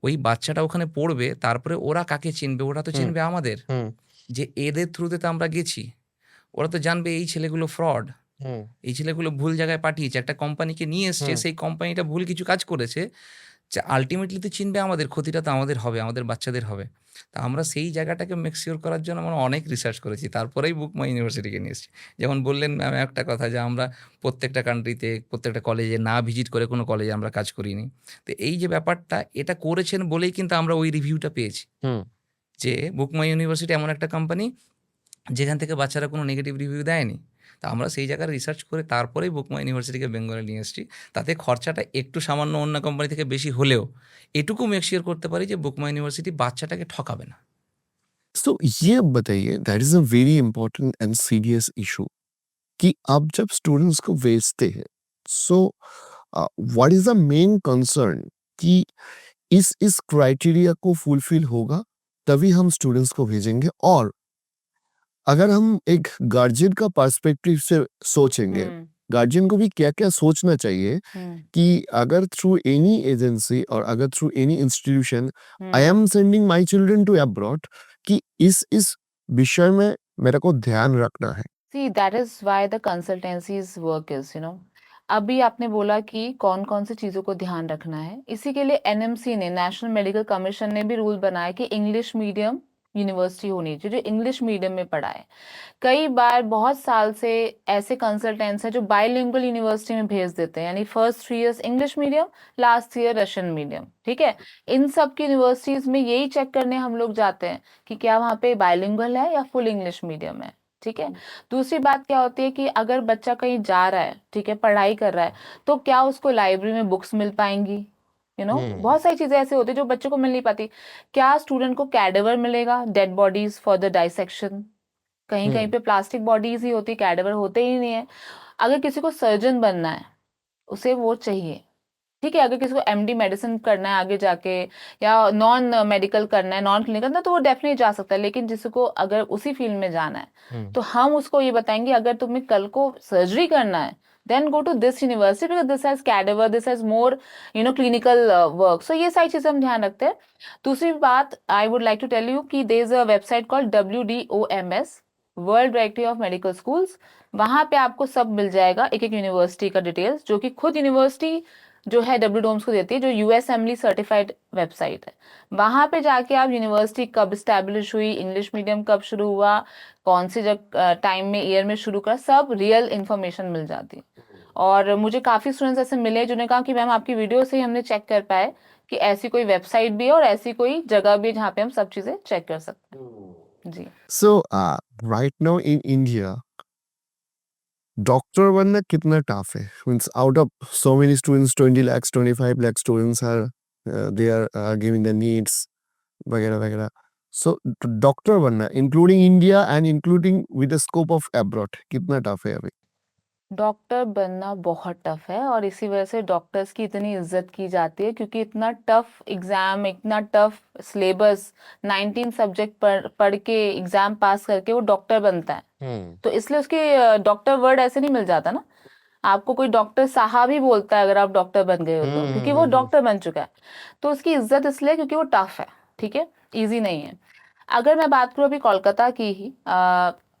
Speaker 3: ওই বাচ্চাটা ওখানে পড়বে, তারপরে ওরা কাকে চিনবে? ওরা তো চিনবে আমাদের। যে এদের থ্রুতে তো আমরা গেছি। ওরা তো জানবে এই ছেলেগুলো ফ্রড। এই ছেলেগুলো ভুল জায়গায় পাঠিয়েছে। একটা কোম্পানিকে নিয়ে এসছে, সেই কোম্পানিটা ভুল কিছু কাজ করেছে। যে আল্টিমেটলি তো চিনবে আমাদের, ক্ষতিটা তো আমাদের হবে, আমাদের বাচ্চাদের হবে। তা আমরা সেই জায়গাটাকে মেক সিওর করার জন্য আমরা অনেক রিসার্চ করেছি। তারপরেই বুকমা ইউনিভার্সিটিকে নিয়ে এসেছি। যেমন বললেন ম্যাম একটা কথা, যে আমরা প্রত্যেকটা কান্ট্রিতে, প্রত্যেকটা কলেজে না ভিজিট করে কোনো কলেজে আমরা কাজ করিনি। তো এই যে ব্যাপারটা, এটা করেছেন বলেই কিন্তু আমরা ওই রিভিউটা পেয়েছি। যে বুকমা ইউনিভার্সিটি এমন একটা কোম্পানি যেখান থেকে বাচ্চারা কোনো নেগেটিভ রিভিউ দেয়নি। তো আমরা সেই জায়গায় রিসার্চ করে তারপরেই বুকমা ইউনিভার্সিটিকে বেঙ্গলে নিয়ে এসেছি। তাতে খরচাটা একটু সামান্য অন্য কোম্পানি থেকে বেশি হলেও এটুকু মেক শিওর করতে পারি যে বুকমা ইউনিভার্সিটি বাচ্চাটাকে ঠকাবে না।
Speaker 2: सो ये बताइए, that is a very important and serious issue कि आप जब स्टूडेंट्स को भेजते हैं, so what is the main concern कि इस क्राइटेरिया को फुलफिल होगा तभी हम स्टूडेंट्स को भेजेंगे? और अगर हम एक गार्जियन का पर्सपेक्टिव से सोचेंगे, गार्जियन को भी क्या क्या सोचना चाहिए कि अगर थ्रू एनी एजेंसी और अगर through any institution I am sending my children to abroad, कि इस विषय में मेरे को ध्यान रखना है।
Speaker 1: See, that is why the consultancy's work is, अभी आपने बोला कि कौन कौन सी चीज़ों को ध्यान रखना है। इसी के लिए एनएमसी ने, नेशनल मेडिकल कमीशन ने भी रूल बनाया कि इंग्लिश मीडियम यूनिवर्सिटी होनी चाहिए जो इंग्लिश मीडियम में पढ़ाए। कई बार बहुत साल से ऐसे कंसल्टेंट्स हैं जो बाइलिंगुअल यूनिवर्सिटी में भेज देते हैं, यानी first 3 years English medium, last year Russian medium, ठीक है। इन सब की यूनिवर्सिटीज में यही चेक करने हम लोग जाते हैं कि क्या वहाँ पे बाइलिंगुअल है या फुल इंग्लिश मीडियम है, ठीक है। दूसरी बात क्या होती है कि अगर बच्चा कहीं जा रहा है, ठीक है, पढ़ाई कर रहा है, तो क्या उसको लाइब्रेरी में बुक्स मिल पाएंगी, बहुत सारी चीजें ऐसे होती है जो बच्चे को मिल नहीं पाती। क्या स्टूडेंट को कैडेवर मिलेगा, dead bodies for the dissection? कहीं कहीं पे प्लास्टिक बॉडीज ही होती, कैडेवर होते ही नहीं है। अगर किसी को सर्जन बनना है उसे वो चाहिए, ठीक है। अगर किसी को एमडी मेडिसिन करना है आगे जाके, या नॉन मेडिकल करना है, नॉन क्लिनिकल, तो वो डेफिनेटली जा सकता है। लेकिन जिसको अगर उसी फील्ड में जाना है तो हम उसको ये बताएंगे अगर तुम्हें कल को सर्जरी करना है then go to this university because this has cadaver, this has more clinical work. So ये सारी चीजें हम ध्यान रखते हैं। दूसरी बात I would like to tell you कि there is a website called WDOMS, world directory of medical schools. वहां पे आपको सब मिल जाएगा, एक एक यूनिवर्सिटी का डिटेल्स, जो कि खुद यूनिवर्सिटी जो है WDOMS को देती है, जो USMLE सर्टिफाइड वेबसाइट है। वहां पे जाके आप यूनिवर्सिटी कब स्टैब्लिश हुई, इंग्लिश मीडियम कब शुरू हुआ, कौन से टाइम में, ईयर में शुरू करा, सब रियल इन्फॉर्मेशन मिल जाती है। और मुझे काफी स्टूडेंट्स ऐसे मिले जिन्होंने कहा कि मैम आपकी वीडियो से ही हमने चेक कर पाए कि ऐसी कोई वेबसाइट भी है और ऐसी कोई जगह भी है जहाँ पे हम सब चीजें चेक कर सकते हैं। जी।
Speaker 2: So, right now in India, doctor बनना कितना टफ है? Means out of so many students, 20 lakhs 25 lakh students are they are giving the needs वगैरह वगैरह। सो डॉक्टर बनना including India and including with the scope of abroad कितना tough है अभी?
Speaker 1: Doctor बनना बहुत टफ है और इसी वजह से डॉक्टर्स की इतनी इज्जत की जाती है, क्योंकि इतना टफ एग्जाम, इतना टफ सिलेबस, 19 सब्जेक्ट पढ़ के एग्जाम पास करके वो डॉक्टर बनता है। तो इसलिए उसके डॉक्टर वर्ड ऐसे नहीं मिल जाता ना, आपको कोई डॉक्टर साहब ही बोलता है अगर आप डॉक्टर बन गए हो तो, क्योंकि वो डॉक्टर बन चुका है। तो उसकी इज्जत इसलिए क्योंकि वो टफ है, ठीक है, इजी नहीं है। अगर मैं बात करूँ अभी कोलकाता की ही,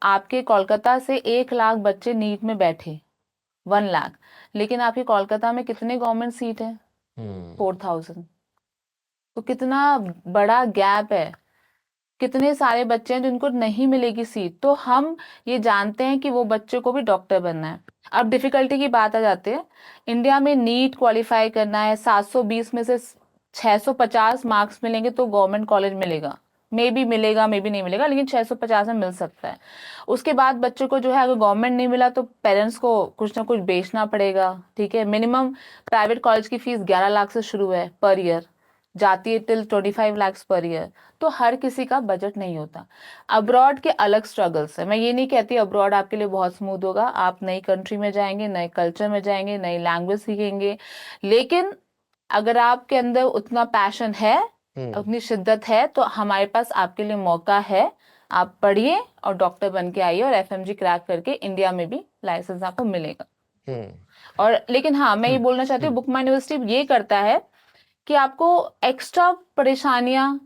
Speaker 1: आपके कोलकाता से 1 लाख बच्चे नीट में बैठे, 1 लाख, लेकिन आपके कोलकाता में कितने गवर्नमेंट सीट है? 4000। तो कितना बड़ा गैप है, कितने सारे बच्चे हैं जिनको नहीं मिलेगी सीट। तो हम ये जानते हैं कि वो बच्चे को भी डॉक्टर बनना है। अब डिफिकल्टी की बात आ जाती है, इंडिया में नीट क्वालिफाई करना है, 720 में से 650 मार्क्स मिलेंगे तो गवर्नमेंट कॉलेज मिलेगा, मे बी मिलेगा, मे बी नहीं मिलेगा, लेकिन 650 में मिल सकता है। उसके बाद बच्चे को जो है अगर गवर्नमेंट नहीं मिला तो पेरेंट्स को कुछ ना कुछ बेचना पड़ेगा, ठीक है। मिनिमम प्राइवेट कॉलेज की फीस 11 लाख से शुरू है पर ईयर, जाती है टिल 25 लाख पर ईयर। तो हर किसी का बजट नहीं होता। अब्रॉड के अलग स्ट्रगल्स है, मैं ये नहीं कहती अब्रॉड आपके लिए बहुत स्मूथ होगा, आप नई कंट्री में जाएंगे, नए कल्चर में जाएंगे, नई लैंग्वेज सीखेंगे, लेकिन अगर आपके अंदर उतना पैशन है, उतनी शिद्दत है, तो हमारे पास आपके लिए मौका है। आप पढ़िए और डॉक्टर बन के आइए और FMG क्रैक करके इंडिया में भी लाइसेंस आपको मिलेगा। और लेकिन हाँ, मैं ये बोलना चाहती हूँ, बुकमाई यूनिवर्सिटी ये करता है कि आपको एक्स्ट्रा परेशानियां,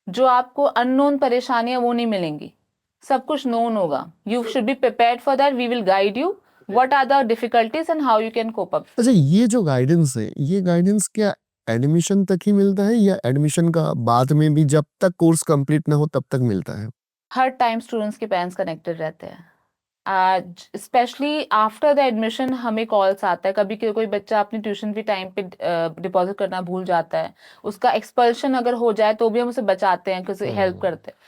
Speaker 1: जो आपको अननोन परेशानियां, वो नहीं मिलेंगी, सब कुछ नोन होगा। You should be prepared for that, we will guide you what are the difficulties and how you can cope up.
Speaker 2: अच्छा, ये जो गाइडेंस है, ये गाइडेंस क्या एडमिशन तक ही मिलता है या एडमिशन का बाद में भी जब तक कोर्स कंप्लीट ना हो तब तक मिलता है?
Speaker 1: हर टाइम स्टूडेंट्स के पेरेंट्स कनेक्टेड रहते हैं। स्पेशली आफ्टर द एडमिशन हमें कॉल्स आता है, कभी कोई बच्चा अपनी ट्यूशन फी टाइम पे डिपॉजिट करना भूल जाता है, उसका एक्सपल्शन अगर हो जाए तो भी हम उसे बचाते हैं, किसी हेल्प करते हैं।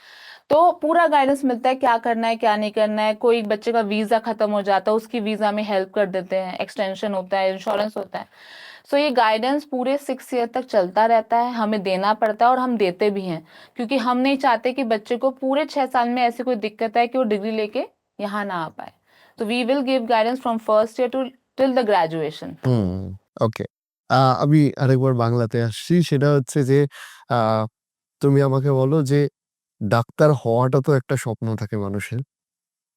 Speaker 1: तो पूरा गाइडेंस मिलता है, क्या करना है क्या नहीं करना है। कोई बच्चे का वीजा खत्म हो जाता है, उसकी वीजा में हेल्प कर देते हैं, एक्सटेंशन होता है, इंश्योरेंस होता है। सो ये गाइडेंस पूरे 6 ईयर तक चलता रहता है, हमें देना पड़ता है और हम देते भी हैं, क्योंकि हम नहीं चाहते कि बच्चे को पूरे 6 साल में ऐसी कोई दिक्कत है कि वो डिग्री लेके यहाँ ना आ पाए। तो we will give guidance from first year to till the graduation.
Speaker 2: Okay, আমি আরেকবার বাংলাতে আসছি। সেটা হচ্ছে যে তুমি আমাকে বলো যে ডাক্তার হওয়াটা তো একটা স্বপ্ন থাকে মানুষের।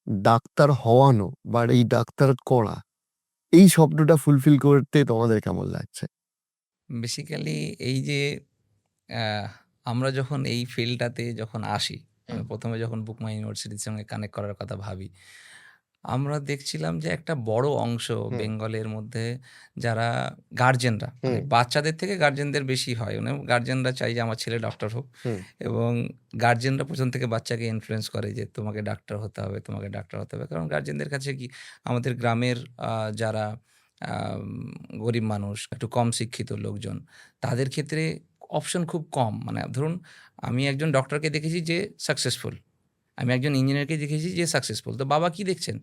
Speaker 2: ডাক্তার হওয়ানো বা এই ডাক্তার করা, এই স্বপ্নটা ফুলফিল করতে তোমাদের কেমন লাগছে?
Speaker 3: বেসিক্যালি এই যে আমরা যখন এই ফিল্ডটাতে যখন আসি, আমি প্রথমে যখন বুকমাই ইউনিভার্সিটির সঙ্গে কানেক্ট করার কথা ভাবি, আমরা দেখছিলাম যে একটা বড় অংশ
Speaker 2: হুম।
Speaker 3: বেঙ্গলের মধ্যে যারা গার্জেনরা, মানে
Speaker 2: হুম।
Speaker 3: বাচ্চাদের থেকে গার্জেনদের বেশি হয়। মানে গার্জেনরা চায় যে আমার ছেলে ডক্টর হোক
Speaker 2: হুম।
Speaker 3: এবং গার্জেনরা ১ম থেকে বাচ্চাকে ইনফ্লুয়েন্স করে যে তোমাকে ডাক্তার হতে হবে, তোমাকে ডাক্তার হতে হবে। কারণ গার্জেনদের কাছে কি আমাদের গ্রামের যারা আম গরিব মানুষ, একটু কম শিক্ষিত লোকজন, তাদের ক্ষেত্রে অপশন খুব কম। মানে ধরুন আমি একজন ডক্টরকে দেখেছি যে সাকসেসফুল। আমি একজন ইঞ্জিনিয়ারকে দেখেছি যে সাকসেসফুল। তো বাবা কি দেখছেন?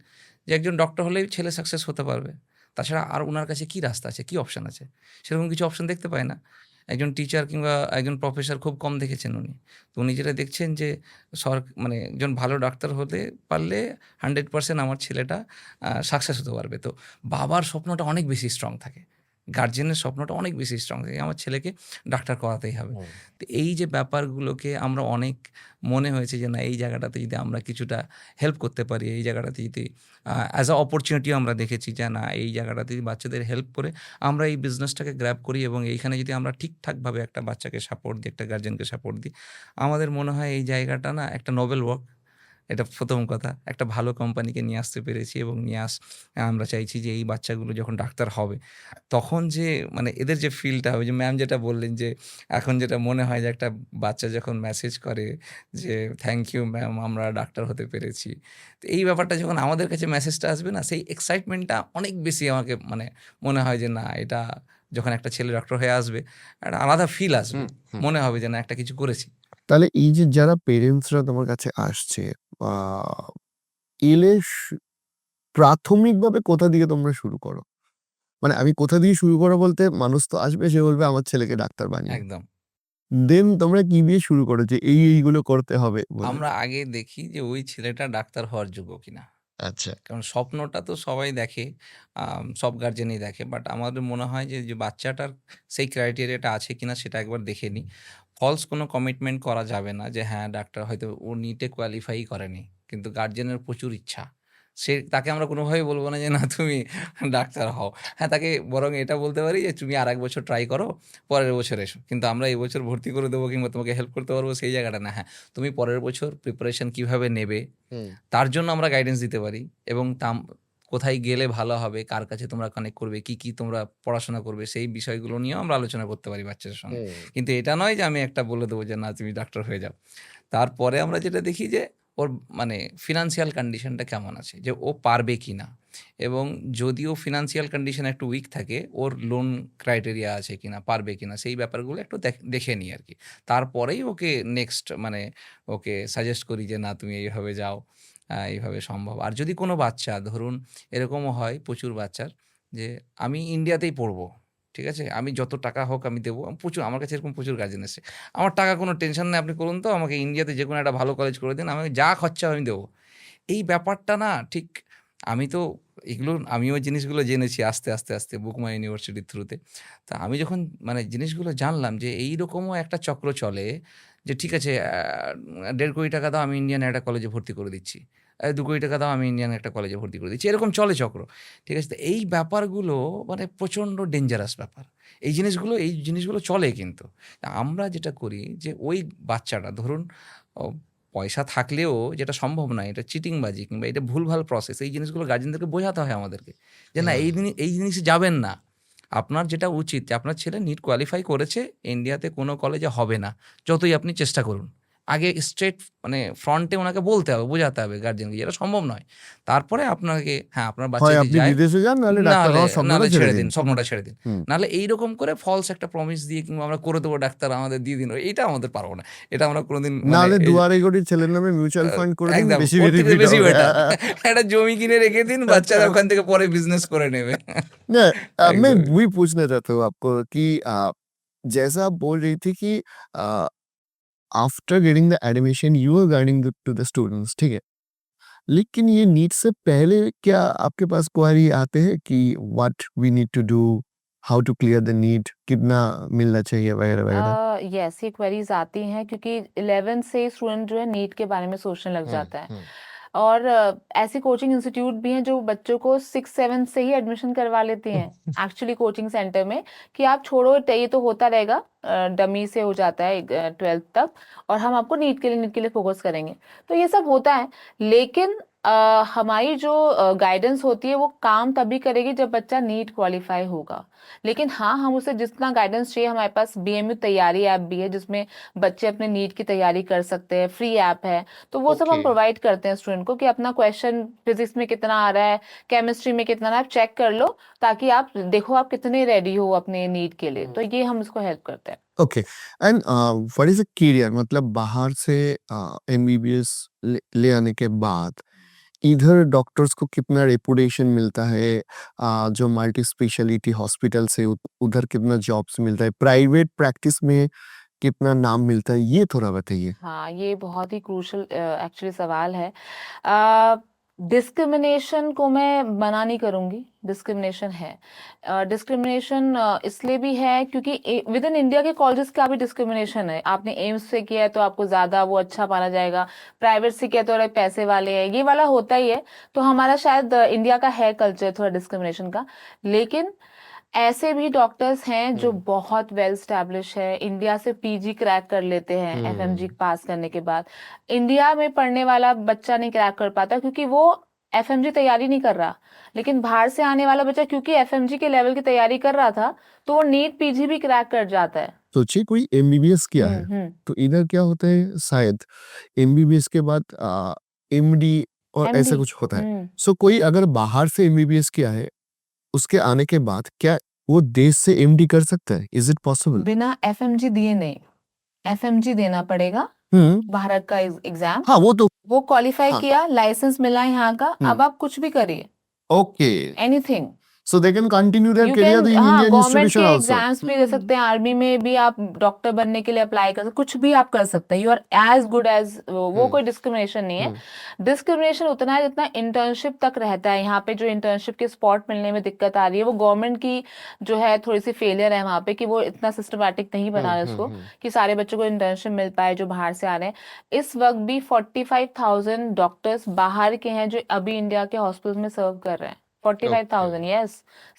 Speaker 3: যে একজন ডক্টর হলেই ছেলে সাকসেস হতে পারবে। তাছাড়া আর উনার কাছে কি রাস্তা আছে? কি অপশন আছে? সেরকম কিছু অপশন দেখতে পায় না। একজন টিচার কিংবা একজন প্রফেসর খুব কম দেখেছেন উনি। তো উনি যেটা দেখছেন যে মানে একজন ভালো ডাক্তার হতে পারলে 100% আমার ছেলেটা সাকসেস হতে পারবে। তো বাবার স্বপ্নটা অনেক বেশি স্ট্রং থাকে। গার্ডিয়ানের স্বপ্নটা অনেক বেশি স্ট্রং থাকে। আমার ছেলেকে ডাক্তার করাতেই হবে।
Speaker 2: হুম।
Speaker 3: তো এই যে ব্যাপারগুলোকে আমরা অনেক মনে হয়েছে যে না এই জায়গাটাতে যদি আমরা কিছুটা হেল্প করতে পারি, এই জায়গাটাতে যদি অ্যাজ আ অপরচুনিটিও আমরা দেখেছি যে না এই জায়গাটাতে যদি বাচ্চাদের হেল্প করে আমরা এই বিজনেসটাকে গ্র্যাব করি এবং এইখানে যদি আমরা ঠিকঠাকভাবে একটা বাচ্চাকে সাপোর্ট দিই, একটা গার্জিয়ানকে সাপোর্ট দিই, আমাদের মনে হয় এই জায়গাটা না একটা নোবেল ওয়ার্ক। এটা ১ম কথা। একটা ভালো কোম্পানিকে নিয়ে আসতে পেরেছি এবং আমরা চাইছি যে এই বাচ্চাগুলো যখন ডাক্তার হবে, তখন যে মানে এদের যে ফিলটা হবে, যে ম্যাম যেটা বললেন যে এখন যেটা মনে হয় যে একটা বাচ্চা যখন মেসেজ করে যে থ্যাংক ইউ ম্যাম আমরা ডাক্তার হতে পেরেছি। তো এই ব্যাপারটা যখন আমাদের কাছে মেসেজটা আসবে না, সেই এক্সাইটমেন্টটা অনেক বেশি আমাকে মানে মনে হয় যে না এটা যখন একটা ছেলে ডক্টর হয়ে আসবে, একটা আলাদা ফিল আসবে।
Speaker 2: হুম। হুম।
Speaker 3: মনে হবে যে না একটা কিছু করেছি।
Speaker 2: তাহলে এই যে যারা পেরেন্টসরা তোমার কাছে আসছে, আ এলে প্রাথমিকভাবে কোথা দিয়ে তোমরা শুরু করো? মানে আমি কোথা দিয়ে শুরু করো বলতে মানুষ তো আসবে, সে বলবে আমার ছেলেকে ডাক্তার বানিও।
Speaker 3: একদম।
Speaker 2: দেন তোমরা কি দিয়ে শুরু করো যে এইগুলো করতে হবে বলে?
Speaker 3: আমরা আগে দেখি যে ওই ছেলেটা ডাক্তার হওয়ার যোগ্য কিনা।
Speaker 2: আচ্ছা।
Speaker 3: কারণ স্বপ্নটা তো সবাই দেখে, সব গার্জেনই দেখে। বাট আমাদের মনে হয় যে বাচ্চাটার সেই ক্রাইটেরিয়াটা আছে কিনা সেটা একবার দেখে নিই। ফলস কোনো কমিটমেন্ট করা যাবে না যে হ্যাঁ, ডাক্তার হয়তো ও নিটে কোয়ালিফাই করেনি। কিন্তু গার্জেনের প্রচুর ইচ্ছা। তাকে আমরা কোনোভাবেই বলব না যে না তুমি ডাক্তার হও। হ্যাঁ, তাকে বরং এটা বলতে পারি যে তুমি আরেক বছর ট্রাই করো, পরের বছর এসো। কিন্তু আমরা এই বছর ভর্তি করে দেবো কিংবা তোমাকে হেল্প করতে পারবো সেই জায়গাটা না। হ্যাঁ, তুমি পরের বছর প্রিপারেশন কিভাবে নেবে
Speaker 2: হুম।
Speaker 3: তার জন্য আমরা গাইডেন্স দিতে পারি এবং কোথায় গেলে ভালো হবে, কার কাছে তোমরা কানেক্ট করবে, কি তোমরা পড়াশোনা করবে, সেই বিষয়গুলো নিয়েও আমরা আলোচনা করতে পারি বাচ্চাদের সঙ্গে।
Speaker 2: হুম।
Speaker 3: কিন্তু এটা নয় যে আমি একটা বলে দেবো যে, "না, তুমি ডাক্তার হয়ে যাও।" তারপরে আমরা যেটা দেখি যে, ওর মানে ফিন্যান্সিয়াল কন্ডিশনটা কেমন আছে? যে ও পারবে কিনা? এবং যদি ও ফিন্যান্সিয়াল কন্ডিশন একটু উইক থাকে, ওর লোন ক্রাইটেরিয়া আছে কিনা, পারবে কিনা? সেই ব্যাপারগুলো একটু দেখে নিই আরকি। তারপরেই ওকে নেক্সট মানে ওকে সাজেস্ট করি যে, "না, তুমি এইভাবে যাও। এইভাবে সম্ভব।" আর যদি কোনো বাচ্চা ধরুন এরকমও হয় প্রচুর বাচ্চার যে, "আমি ইন্ডিয়াতেই পড়বো।" ঠিক আছে? "আমি যত টাকা হোক আমি দেবো।" আমার কাছে এরকম প্রচুর গার্জেন এসছে। "আমার টাকা কোনো টেনশন নেই, আপনি করুন তো। আমাকে ইন্ডিয়াতে যেকোনো একটা ভালো কলেজ করে দিন। আমাকে যা খরচা হয় আমি দেবো।" এই ব্যাপারটা না ঠিক আমি তো আমিও জিনিসগুলো জেনেছি আস্তে, বুকমা ইউনিভার্সিটির থ্রুতে। তা আমি যখন মানে জিনিসগুলো জানলাম যে এইরকমও একটা চক্র চলে যে ঠিক আছে ৳১.৫ কোটি দাও আমি ইন্ডিয়ান একটা কলেজে ভর্তি করে দিচ্ছি। ৳২ কোটি দাও আমি ইন্ডিয়ান একটা কলেজে ভর্তি করে দিচ্ছি। এরকম চলে চক্র। ঠিক আছে? তো এই ব্যাপারগুলো মানে প্রচণ্ড ডেঞ্জারাস ব্যাপার। এই জিনিসগুলো চলে কিন্তু। তা আমরা যেটা করি যে ওই বাচ্চাটা ধরুন ও পয়সা থাকলেও যেটা সম্ভব নয়, এটা চিটিংবাজি কিংবা এটা ভুলভাল প্রসেস। এই জিনিসগুলো গার্ডিয়ানদেরকে বোঝাতে হয় আমাদেরকে। যে না এই জিনিসে যাবেন না। আপনার যেটা উচিত যে আপনার ছেলে নিট কোয়ালিফাই করেছে, ইন্ডিয়াতে কোনো কলেজে হবে না। যতই আপনি চেষ্টা করুন। আগে স্ট্রেইট মানে ফ্রন্টে উনাকে বলতে হবে, বোঝাতে হবে গার্ডিয়ানকে যে এটা সম্ভব নয়। তারপরে আপনাকে হ্যাঁ, আপনার বাচ্চা
Speaker 2: হয়
Speaker 3: যদি
Speaker 2: আপনি
Speaker 3: যায়
Speaker 2: বিদেশে যান, নাহলে ডাক্তার
Speaker 3: নাহলে
Speaker 2: হওয়ার স্বপ্নটা
Speaker 3: নাহলে
Speaker 2: ছেড়ে
Speaker 3: ছেড়ে
Speaker 2: দিন।
Speaker 3: দিন, স্বপ্নটা ছেড়ে দিন।
Speaker 2: হুম।
Speaker 3: নাহলে এইরকম করে ফলস একটা প্রমিস দিয়ে কিংবা আমরা করে দেবো ডাক্তার আমাদের দিয়ে দিন। এইটা আমাদের পারব না। এটা আমরা কোনোদিন মানে
Speaker 2: নাহলে
Speaker 3: এই
Speaker 2: ২ কোটির ছেলের নামে মিউচুয়াল ফান্ড করে দিন,
Speaker 3: একদম
Speaker 2: বেশি
Speaker 3: ওর থেকে
Speaker 2: বেনিফিট
Speaker 3: বেশি
Speaker 2: হবে।
Speaker 3: বেটার। একটা জমি কিনে রেখে দিন, বাচ্চারা ওখান থেকে পরে বিজনেস করে নেবে।
Speaker 2: ना मैं
Speaker 3: একদমই।
Speaker 2: वही पूछना चाहता हूँ आपको कि जैसा आप बोल रही थी कि after getting the admission you are guiding to the students, ठीक है? लेकिन ये नीट से पहले क्या आपके पास क्वेरी आते हैं कि what we need to do, how to clear the NEET, कितना मिलना चाहिए वगैरह-वगैरह?
Speaker 1: यस, ये क्वेरीज आती हैं क्योंकि 11 से स्टूडेंट जो है नीट के बारे में सोचने लग जाता है। और ऐसे कोचिंग इंस्टीट्यूट भी हैं जो बच्चों को 6-7 से ही एडमिशन करवा लेती हैं एक्चुअली कोचिंग सेंटर में, कि आप छोड़ो ये तो होता रहेगा, डमी से हो जाता है 12th तक, और हम आपको नीट के लिए फोकस करेंगे। तो ये सब होता है, लेकिन हमारी जो गाइडेंस होती है वो काम तभी करेगी जब बच्चा नीट क्वालिफाई होगा। लेकिन हाँ, हम उसे जितना गाइडेंस चाहिए, हमारे पास बीएमयू तैयारी ऐप भी है जिसमें बच्चे अपने नीट की तैयारी कर सकते हैं, फ्री ऐप है। तो वो सब हम
Speaker 2: ओके
Speaker 1: प्रोवाइड करते हैं स्टूडेंट को कि अपना क्वेश्चन फिजिक्स में कितना आ रहा है, केमिस्ट्री में कितना आ रहा है, आप चेक कर लो, ताकि आप देखो आप कितने रेडी हो अपने नीट के लिए। तो ये हम इसको हेल्प करते हैं।
Speaker 2: Okay and what is a career, मतलब बाहर से एमबीबीएस ले आने के बाद इधर डॉक्टर्स को कितना रेपुटेशन मिलता है, जो मल्टी स्पेशलिटी हॉस्पिटल से उधर कितना जॉब्स मिलता है, प्राइवेट प्रैक्टिस में कितना नाम मिलता है, ये थोड़ा बताइए।
Speaker 1: हाँ, ये बहुत ही क्रूशल एक्चुअली सवाल है। डिस्क्रिमिनेशन को मैं मना नहीं करूंगी, डिस्क्रिमिनेशन है। डिस्क्रिमिनेशन इसलिए भी है क्योंकि विद इन इंडिया के कॉलेजेस का भी डिस्क्रिमिनेशन है। आपने एम्स से किया है तो आपको ज्यादा वो अच्छा माना जाएगा, प्राइवेट से किया तो अरे पैसे वाले हैं, ये वाला होता ही है। तो हमारा शायद इंडिया का है कल्चर थोड़ा डिस्क्रिमिनेशन का। लेकिन ऐसे भी डॉक्टर्स हैं जो बहुत वेल स्टैब्लिश है, इंडिया से पीजी क्रैक कर लेते हैं एफएमजी पास करने के बाद। इंडिया में पढ़ने वाला बच्चा नहीं क्रैक कर पाता क्योंकि वो एफएमजी तैयारी नहीं कर रहा। लेकिन बाहर से आने वाला बच्चा क्योंकि एफएमजी के लेवल की तैयारी कर रहा था, तो वो नीट पीजी भी क्रैक कर जाता है।
Speaker 2: सोचिए कोई एमबीबीएस किया है, तो इधर क्या होता है, शायद एमबीबीएस के बाद एमडी और ऐसा
Speaker 1: एमडी।
Speaker 2: कुछ होता है। सो कोई अगर बाहर से एमबीबीएस किया है, उसके आने के बाद क्या वो देश से एमडी कर सकता है? Is it possible?
Speaker 1: बिना एफएमजी दिए नहीं, एफएमजी देना पड़ेगा, भारत का एग्जाम।
Speaker 2: हाँ वो तो
Speaker 1: वो क्वालिफाई
Speaker 2: हाँ।
Speaker 1: किया, लाइसेंस मिला यहाँ का, अब आप कुछ भी करिए,
Speaker 2: okay
Speaker 1: anything.
Speaker 2: So they can continue their
Speaker 1: you
Speaker 2: career
Speaker 1: can,
Speaker 2: in
Speaker 1: हाँ,
Speaker 2: इंडियन
Speaker 1: गवर्नमेंट
Speaker 2: इंस्टीट्यूशन
Speaker 1: के
Speaker 2: आल्सो।
Speaker 1: एग्जाम्स भी दे सकते हैं, आर्मी में भी आप डॉक्टर बनने के लिए अप्लाई कर सकते, कुछ भी आप कर सकते हैं। You are as good as, वो कोई डिस्क्रिमिनेशन नहीं है। डिस्क्रिमिनेशन उतना है जितना इंटर्नशिप तक रहता है। यहाँ पे जो इंटर्नशिप के स्पॉट मिलने में दिक्कत आ रही है, वो गवर्नमेंट की जो है थोड़ी सी फेलियर है वहाँ पे, कि वो इतना सिस्टमैटिक नहीं बना रहा है उसको कि सारे बच्चों को इंटर्नशिप मिल पाए जो बाहर से आ रहे हैं। इस वक्त भी 45,000 डॉक्टर्स बाहर के हैं जो अभी इंडिया के हॉस्पिटल में सर्व कर रहे हैं। 45,000, yes,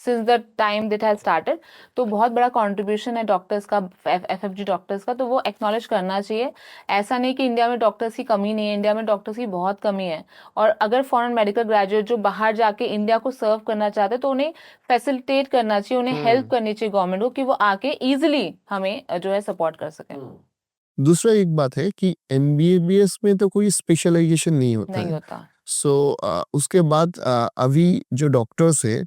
Speaker 1: since the time that has started. तो बहुत बड़ा कंट्रीब्यूशन है डॉक्टर्स का, एफएफजी डॉक्टर्स का, तो वो एक्नॉलेज करना चाहिए। ऐसा नहीं कि इंडिया में डॉक्टर्स की कमी नहीं है, इंडिया में डॉक्टर्स की बहुत कमी है। और अगर फॉरेन मेडिकल ग्रेजुएट जो बाहर जाके इंडिया को सर्व करना चाहते हैं, तो उन्हें फैसिलिटेट करना चाहिए, उन्हें हेल्प करनी चाहिए गवर्नमेंट को, कि वो आके इजिली हमें जो है सपोर्ट कर सकें।
Speaker 2: दूसरा एक बात है कि एमबीबीएस में तो कोई स्पेशलाइजेशन नहीं होता
Speaker 1: नहीं
Speaker 2: है।
Speaker 1: होता।
Speaker 2: सो उसके बाद अभी जो डॉक्टर्स है,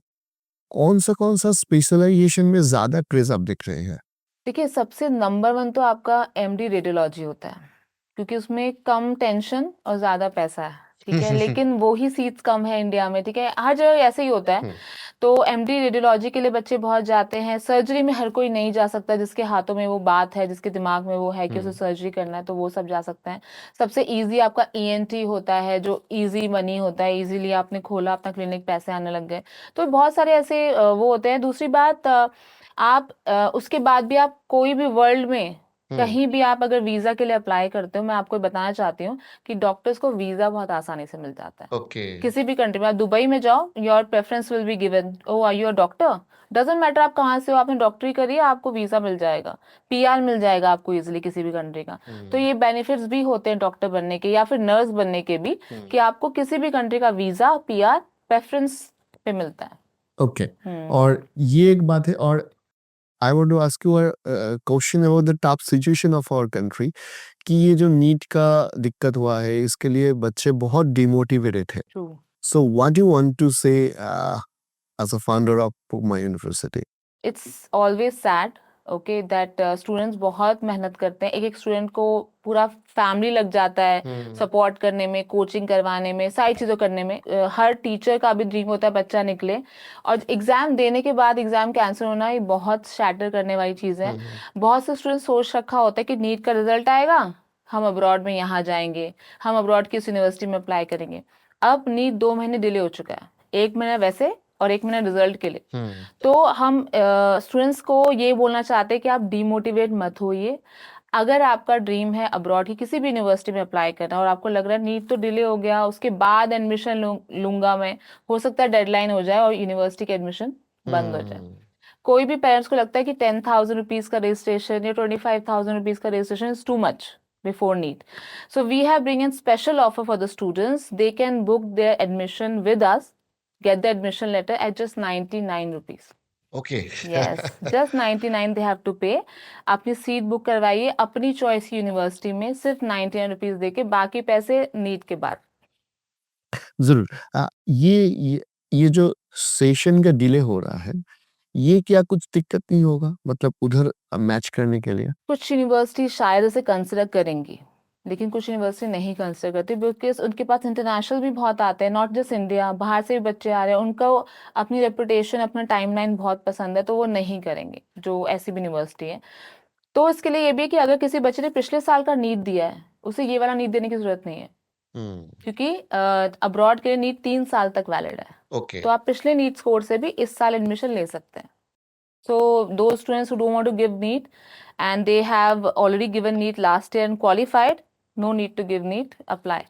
Speaker 2: कौन सा स्पेशलाइजेशन में ज्यादा क्रेज आप दिख रहे हैं?
Speaker 1: देखिए, सबसे नंबर 1 तो आपका एमडी रेडियोलॉजी होता है, क्योंकि उसमें कम टेंशन और ज्यादा पैसा है, ठीक है। लेकिन वो ही सीट्स कम है इंडिया में, ठीक है, हर जगह ऐसे ही होता है। तो एमडी रेडियोलॉजी के लिए बच्चे बहुत जाते हैं। सर्जरी में हर कोई नहीं जा सकता, जिसके हाथों में वो बात है, जिसके दिमाग में वो है कि उसे सर्जरी करना है, तो वो सब जा सकते हैं। सबसे इजी आपका ईएनटी होता है, जो इजी मनी होता है, इजीली आपने खोला अपना क्लिनिक, पैसे आने लग गए। तो बहुत सारे ऐसे वो होते हैं। दूसरी बात, आप उसके बाद भी आप कोई भी वर्ल्ड में कहीं भी आप अगर वीजा के लिए अप्लाई करते हो, मैं आपको बताना चाहती हूँ कि डॉक्टर्स को वीजा बहुत आसानी से मिल जाता है।
Speaker 2: ओके
Speaker 1: किसी भी कंट्री में आप दुबई में जाओ, your preference will be given, oh are you a doctor, doesn't matter आप कहाँ से हो, आपने डॉक्टरी करी है, आपको वीजा मिल जाएगा, पीआर मिल जाएगा आपको इजीली किसी भी कंट्री का। तो ये बेनिफिट्स भी होते हैं डॉक्टर बनने के या फिर नर्स बनने के भी, कि आपको किसी भी कंट्री का वीजा, पीआर प्रेफरेंस पे मिलता है।
Speaker 2: ओके और ये एक बात है। और I want to ask you a question about the top situation of our country, कि ये जो नीट का दिक्कत हुआ है, इसके लिए बच्चे बहुत डिमोटिवेटेड है।
Speaker 1: True.
Speaker 2: So what do you want to say as a founder of Pugma University?
Speaker 1: It's always sad, okay, that students बहुत मेहनत करते हैं। एक एक स्टूडेंट को पूरा फैमिली लग जाता है सपोर्ट करने में, कोचिंग करवाने में, सारी चीज़ों करने में। हर टीचर का भी ड्रीम होता है बच्चा निकले, और एग्जाम देने के बाद एग्जाम कैंसिल होना ये बहुत शैटर करने वाली चीज़ है। बहुत से स्टूडेंट सोच रखा होता है कि नीट का रिजल्ट आएगा, हम अब्रॉड में यहाँ जाएंगे, हम अब्रॉड की इस यूनिवर्सिटी में अप्लाई करेंगे। अब नीट 2 महीने डिले हो चुका है, 1 महीना वैसे और 1 महीना रिजल्ट के लिए। तो हम स्टूडेंट्स को ये बोलना चाहते हैं कि आप डीमोटिवेट मत होइए। अगर आपका ड्रीम है अब्रॉड की किसी भी यूनिवर्सिटी में अप्लाई करना, और आपको लग रहा है नीट तो डिले हो गया, उसके बाद एडमिशन लूंगा मैं, हो सकता है डेडलाइन हो जाए और यूनिवर्सिटी के एडमिशन बंद हो जाए। कोई भी पेरेंट्स को लगता है कि 10,000 रुपीज का रजिस्ट्रेशन या 25,000 रुपीज का registration is too much, before NEET. So we have bring in special offer for the students. They can book their admission with us, get the admission letter at just 99 rupees.
Speaker 2: Okay
Speaker 1: Yes, just 99 they have to pay. अपनी seat book करवाइए अपनी choice की university में सिर्फ 99 rupees देके, बाकी पैसे NEET के बाद.
Speaker 2: जरूर ये जो सेशन का डिले हो रहा है, ये क्या कुछ दिक्कत नहीं होगा मतलब उधर मैच करने के लिए?
Speaker 1: कुछ यूनिवर्सिटी शायद इसे कंसिडर करेंगी, लेकिन कुछ यूनिवर्सिटी नहीं कंसिडर करती, बिकॉज उनके पास इंटरनेशनल भी बहुत आते हैं, नॉट जस्ट इंडिया, बाहर से भी बच्चे आ रहे हैं, उनको अपनी रेपुटेशन, अपना टाइमलाइन बहुत पसंद है, तो वो नहीं करेंगे जो ऐसी भी यूनिवर्सिटी है. तो इसके लिए ये भी है कि अगर किसी बच्चे ने पिछले साल का नीट दिया है, उसे ये वाला नीट देने की जरूरत नहीं है, क्योंकि अब्रॉड के लिए नीट 3 साल तक वैलिड है.
Speaker 2: ओके
Speaker 1: तो आप पिछले नीट स्कोर से भी इस साल एडमिशन ले सकते हैं. So those students who don't want to give NEET and they have already given NEET last year and qualified, no need to give NEET, apply.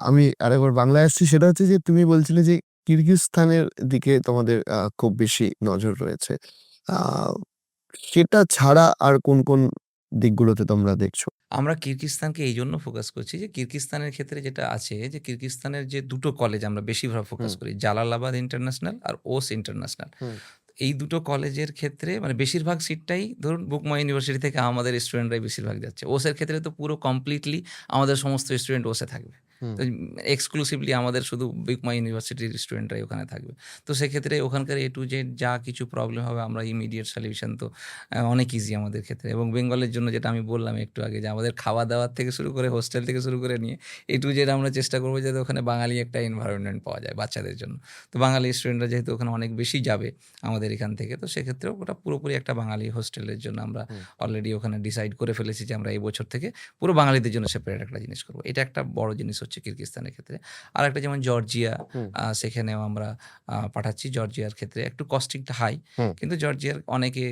Speaker 2: আমি আরেকবার বাংলায় আসছি, সেটা হচ্ছে যে তুমি বলছিলে যে কিরগিজস্তানের দিকে তোমাদের খুব বেশি নজর রয়েছে। আ সেটা ছাড়া আর কোন, কোন দিকগুলোতে তোমরা দেখছো?
Speaker 3: আমরা কিরগিজস্তানকে এই জন্য ফোকাস করছি যে কিরগিজস্তানের ক্ষেত্রে যেটা আছে যে কিরগিজস্তানের যে ২ টো কলেজ আমরা বেশিরভাগ ফোকাস করি, জালালাবাদ ইন্টারন্যাশনাল আর ওস ইন্টারন্যাশনাল। এই ২ টো কলেজের ক্ষেত্রে মানে বেশিরভাগ সিটটাই ধরুন বুকমাই ইউনিভার্সিটি থেকে আমাদের স্টুডেন্টরাই বেশিরভাগ যাচ্ছে। ওসের ক্ষেত্রে তো পুরো কমপ্লিটলি আমাদের সমস্ত স্টুডেন্ট ওসে থাকবে। তো এক্সক্লুসিভলি আমাদের শুধু বুকমাই ইউনিভার্সিটির স্টুডেন্টরাই ওখানে থাকবে। তো সেক্ষেত্রে ওখানকার A to Z যা কিছু প্রবলেম হবে আমরা ইমিডিয়েট সলিউশন তো অনেক ইজি আমাদের ক্ষেত্রে। এবং বেঙ্গলের জন্য যেটা আমি বললাম একটু আগে যে আমাদের খাওয়া-দাওয়ার থেকে শুরু করে হোস্টেল থেকে শুরু করে নিয়ে A to Z আমরা চেষ্টা করব যাতে ওখানে বাঙালি একটা এনভায়রনমেন্ট পাওয়া যায় বাচ্চাদের জন্য। তো বাঙালি স্টুডেন্টরা যেহেতু ওখানে অনেক বেশি যাবে আমাদের এখান থেকে, তো সেক্ষেত্রেও ওটা পুরোপুরি একটা বাঙালি হোস্টেলের জন্য আমরা অলরেডি ওখানে ডিসাইড করে ফেলেছি যে আমরা এই বছর থেকে পুরো বাঙালিদের জন্য সেপারেট একটা জিনিস করব। এটা একটা বড় জিনিস হচ্ছে কিরগিজস্তানের ক্ষেত্রে। আরেকটা যেমন জর্জিয়া, সেখানেও আমরা পাঠাচ্ছি। জর্জিয়ার ক্ষেত্রে একটু কস্টিংটা হাই, কিন্তু জর্জিয়ার অনেকে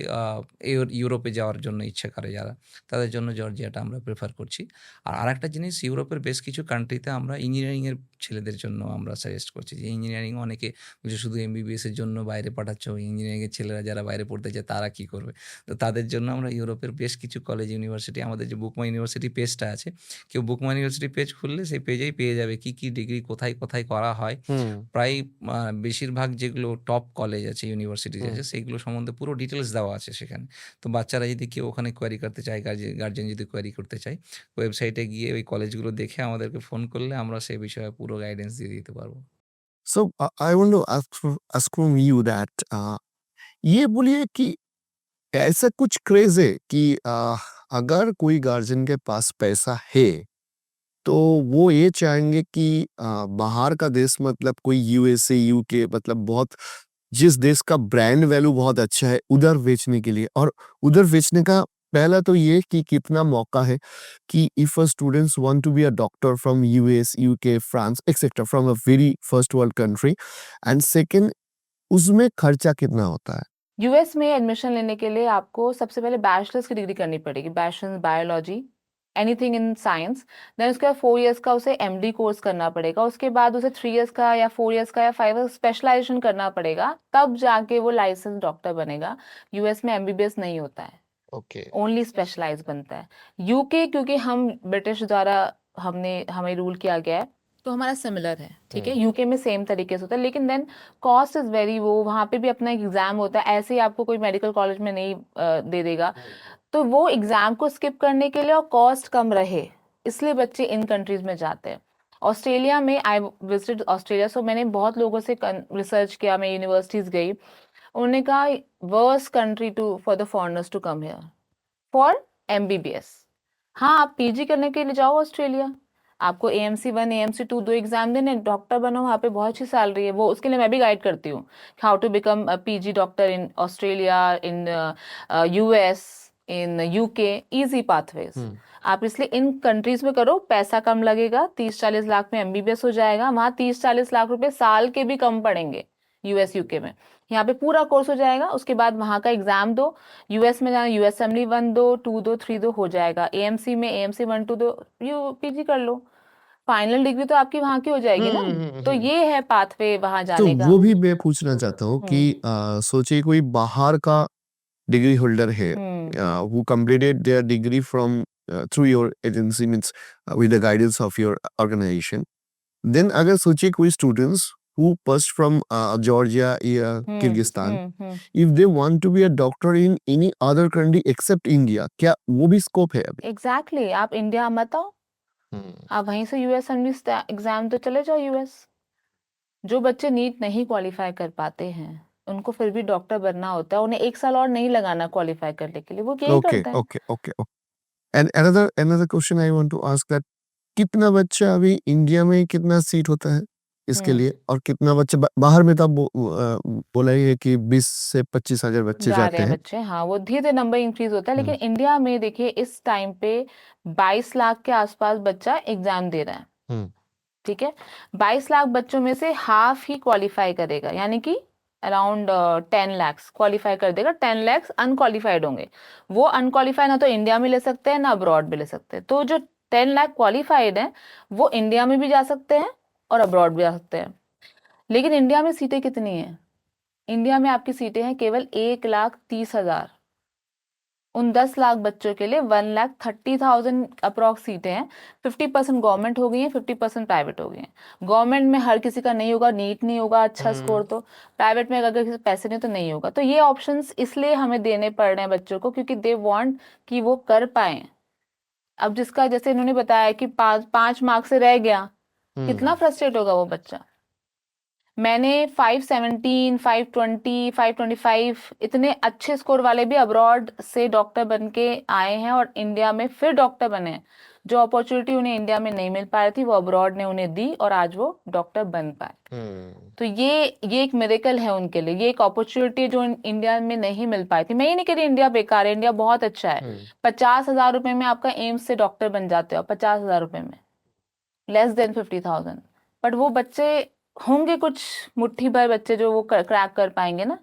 Speaker 3: ইউরোপে যাওয়ার জন্য ইচ্ছে করে যারা, তাদের জন্য জর্জিয়াটা আমরা প্রেফার করছি। আর আরেকটা জিনিস, ইউরোপের বেশ কিছু কান্ট্রিতে আমরা ইঞ্জিনিয়ারিংয়ের ছেলেদের জন্য আমরা সাজেস্ট করছি যে ইঞ্জিনিয়ারিং অনেকে বুঝে শুধু MBBS এর জন্য বাইরে পাঠাচ্ছ, ইঞ্জিনিয়ারিংয়ের ছেলেরা যারা বাইরে পড়তে চায় তারা কী করবে? তো তাদের জন্য আমরা ইউরোপের বেশ কিছু কলেজ ইউনিভার্সিটি, আমাদের যে বুকমাই ইউনিভার্সিটি পেজটা আছে, কেউ বুকমাই ইউনিভার্সিটি পেজ খুললে সেই পেজেই পেয়ে যাবে কী কী ডিগ্রি কোথায় কোথায় করা হয়। প্রায় বেশিরভাগ যেগুলো টপ কলেজ আছে, ইউনিভার্সিটিজ আছে, সেইগুলো সম্বন্ধে পুরো ডিটেলস দেওয়া আছে সেখানে। তো বাচ্চারা যদি কেউ ওখানে কোয়ারি করতে চায়, গার্জেন যদি কোয়ারি করতে চায়, ওয়েবসাইটে গিয়ে ওই কলেজগুলো দেখে আমাদেরকে ফোন করলে আমরা সেই বিষয়ে পুরো গাইডেন্স দিয়ে দিতে পারবো।
Speaker 2: So I want to ask from you that ये बोलिए कि ऐसा कुछ क्रेज है कि अगर कोई गार्जियन के पास पैसा है तो वो ये चाहेंगे कि बाहर का देश मतलब कोई USA UK मतलब बहुत जिस देश का ब्रांड वैल्यू बहुत अच्छा है उधर बेचने के लिए, और उधर बेचने का पहला तो ये कि कितना मौका है कि if a students want to be a doctor from US UK France etcetera from a very first world country, and second उसमें खर्चा कितना होता है?
Speaker 1: यूएस में एडमिशन लेने के लिए आपको सबसे पहले बैचलर्स की डिग्री करनी पड़ेगी, bachelors biology, anything in science. Then उसके बाद 4 इयर्स का उसे MD कोर्स करना पड़ेगा. उसके बाद उसे 3 इयर्स का या 4 इयर्स का या 5 इयर्स स्पेशलाइजेशन करना पड़ेगा, तब जाके वो लाइसेंस डॉक्टर बनेगा. यूएस में MBBS नहीं होता है,
Speaker 2: ओके
Speaker 1: ओनली स्पेशलाइज बनता है. यूके क्योंकि हम ब्रिटिश द्वारा हमें रूल किया गया है, तो हमारा सिमिलर है, ठीक है. यूके में सेम तरीके से होता है, लेकिन देन कॉस्ट इज वेरी, वो वहाँ पे भी अपना एग्जाम होता है, ऐसे ही आपको कोई मेडिकल कॉलेज में नहीं दे देगा. तो वो एग्जाम को स्किप करने के लिए और कॉस्ट कम रहे, इसलिए बच्चे इन कंट्रीज में जाते हैं. ऑस्ट्रेलिया में आई विजिटेड ऑस्ट्रेलिया, सो मैंने बहुत लोगों से रिसर्च किया, मैं यूनिवर्सिटीज गई, उन्होंने कहा worst country for the foreigners to come here for MBBS. हाँ, आप PG करने के लिए जाओ ऑस्ट्रेलिया, आपको AMC1 AMC2 2 एग्जाम देने, डॉक्टर बनो, वहाँ पे बहुत अच्छी सैलरी है. वो उसके लिए मैं भी गाइड करती हूँ, how to become PG doctor in Australia, in US, in UK, easy pathways. आप इसलिए इन कंट्रीज में करो, पैसा कम लगेगा, 30-40 लाख में MBBS हो जाएगा. वहाँ 30-40 लाख रुपए साल के भी कम पड़ेंगे US UK में. यहाँ पे पूरा कोर्स हो जाएगा, उसके बाद वहाँ का एग्जाम दो, US में जाना, US Assembly 1 दो, 2 दो, 3 दो, हो जाएगा. AMC में AMC 1 2 दो, यू PG कर लो, फाइनल डिग्री तो आपकी वहाँ की हो जाएगी ना. तो ये है पाथवे वहाँ
Speaker 2: तो
Speaker 1: जाने का.
Speaker 2: वो भी मैं पूछना चाहता हूँ कि सोचिए कोई बाहर का डिग्री होल्डर है, who completed their degree from through your agency, means with the guidance of your organization. Then अगर सोचिए कोई students who passed from Georgia या Kyrgyzstan, if they want to be a doctor in any other country except India, क्या वो भी scope है अभी?
Speaker 1: Exactly आप इंडिया मत आओ, आप वहीं से यूएस एग्जाम तो चले जाओ यूएस। जो बच्चे नीट नहीं क्वालिफाई कर पाते हैं उनको फिर भी डॉक्टर बनना होता है, उन्हें 1 साल और नहीं लगाना क्वालिफाई करने के लिए, वो यही
Speaker 2: Okay,
Speaker 1: करते हैं।
Speaker 2: okay. And another question I want to ask that कितना बच्चा अभी इंडिया में कितना सीट होता है इसके लिए, और कितना बच्चे बाहर में? तो आप बोला ही है कि 20 से 25 हजार बच्चे
Speaker 1: जा
Speaker 2: जाते
Speaker 1: रहे हैं
Speaker 2: हैं।
Speaker 1: बच्चे, हाँ वो धीरे धीरे नंबर इंक्रीज होता है, लेकिन इंडिया में देखिए इस टाइम पे 22 लाख के आसपास बच्चा एग्जाम दे रहा है। ठीक है, 22 लाख बच्चों में से हाफ ही क्वालिफाई करेगा, यानी कि अराउंड 10 लाख क्वालिफाई कर देगा, 10 लाख अनक्वालिफाइड होंगे। वो अनक्वालिफाइड ना तो इंडिया में ले सकते हैं ना अब्रॉड में ले सकते हैं। तो जो 10 लाख क्वालिफाइड हैं वो इंडिया में भी जा सकते हैं और अब्रॉड भी जा सकते हैं। लेकिन इंडिया में सीटें कितनी हैं? इंडिया में आपकी सीटें हैं केवल 1,30,000। उन 10 लाख बच्चों के लिए 1,30,000 अप्रॉक्स सीटें हैं। 50% गवर्नमेंट हो गई हैं, 50% प्राइवेट हो गई हैं। गवर्नमेंट में हर किसी का नहीं होगा, नीट नहीं होगा अच्छा स्कोर, तो प्राइवेट में अगर किसी पैसे नहीं तो नहीं होगा। तो ये ऑप्शंस इसलिए हमें देने पड़ रहे हैं बच्चों को, क्योंकि दे वांट कि वो कर पाए। अब जिसका जैसे इन्होंने बताया कि 5 मार्क्स से रह गया, कितना फ्रस्ट्रेट होगा वो बच्चा। मैंने 517, 520, 525 इतने अच्छे स्कोर वाले भी अब्रॉड से डॉक्टर बन के आए हैं और इंडिया में फिर डॉक्टर बने हैं। जो अपॉर्चुनिटी उन्हें इंडिया में नहीं मिल पा रही थी वो अब्रॉड ने उन्हें दी और आज वो डॉक्टर बन पाए। तो ये एक मिरेकल है उनके लिए, ये एक अपॉर्चुनिटी जो इंडिया में नहीं मिल पाई थी। मैं ये नहीं कह रही इंडिया बेकार है, इंडिया बहुत अच्छा है। 50,000 रुपए में आपका एम्स से डॉक्टर बन जाते हो, 50,000 रुपए में, लेस देन 50,000। बट वो बच्चे होंगे कुछ मुट्ठी भर बच्चे जो वो क्रैक कर पाएंगे ना,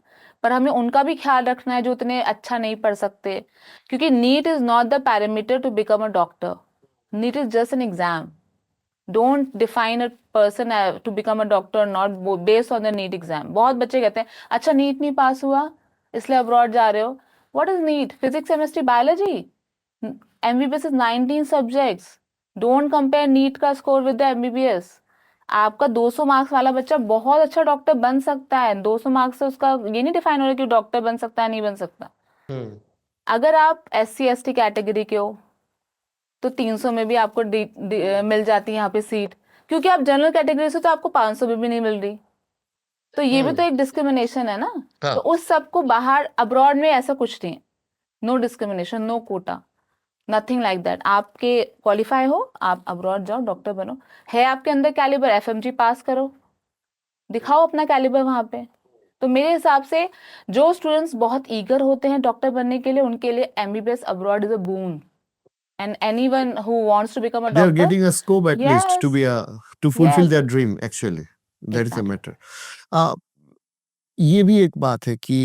Speaker 1: पर हमें उनका भी ख्याल रखना है जो उतने अच्छा नहीं पढ़ सकते, क्योंकि NEET is not the parameter to become a doctor. NEET is just an exam. Don't define a person to become a doctor not based on the NEET exam. बहुत बच्चे कहते हैं अच्छा नीट नहीं पास हुआ इसलिए अब्रॉड जा रहे हो। What is NEET? Physics, chemistry, biology. MBBS is 19 subjects. Don't compare NEET का स्कोर विद द एमबीबीएस। आपका 200 मार्क्स वाला बच्चा बहुत अच्छा डॉक्टर बन सकता है। 200 मार्क्स से उसका ये नहीं डिफाइन हो रहा कि डॉक्टर बन सकता है नहीं बन सकता। अगर आप SC ST कैटेगरी के हो तो 300 में भी आपको मिल जाती है यहाँ पे सीट, क्योंकि आप जनरल कैटेगरी से तो आपको 500 में भी नहीं मिल रही। तो ये भी तो एक डिस्क्रिमिनेशन है ना। तो उस सबको बाहर अब्रॉड में ऐसा कुछ नहीं है, no discrimination, no quota, nothing like that. आपके क्वालिफाई हो आप अब्रॉड जाओ डॉक्टर बनो। है आपके अंदर कैलिबर, FMG पास करो, दिखाओ अपना कैलिबर वहां पे। तो मेरे हिसाब से जो स्टूडेंट्स बहुत ईगर होते हैं डॉक्टर बनने के लिए उनके लिए MBBS abroad is a boon, and anyone who wants to become a
Speaker 2: They are
Speaker 1: doctor,
Speaker 2: getting a scope at least to be to fulfill
Speaker 1: yes,
Speaker 2: their dream actually. That is the
Speaker 1: exactly.
Speaker 2: matter. ये भी एक बात है कि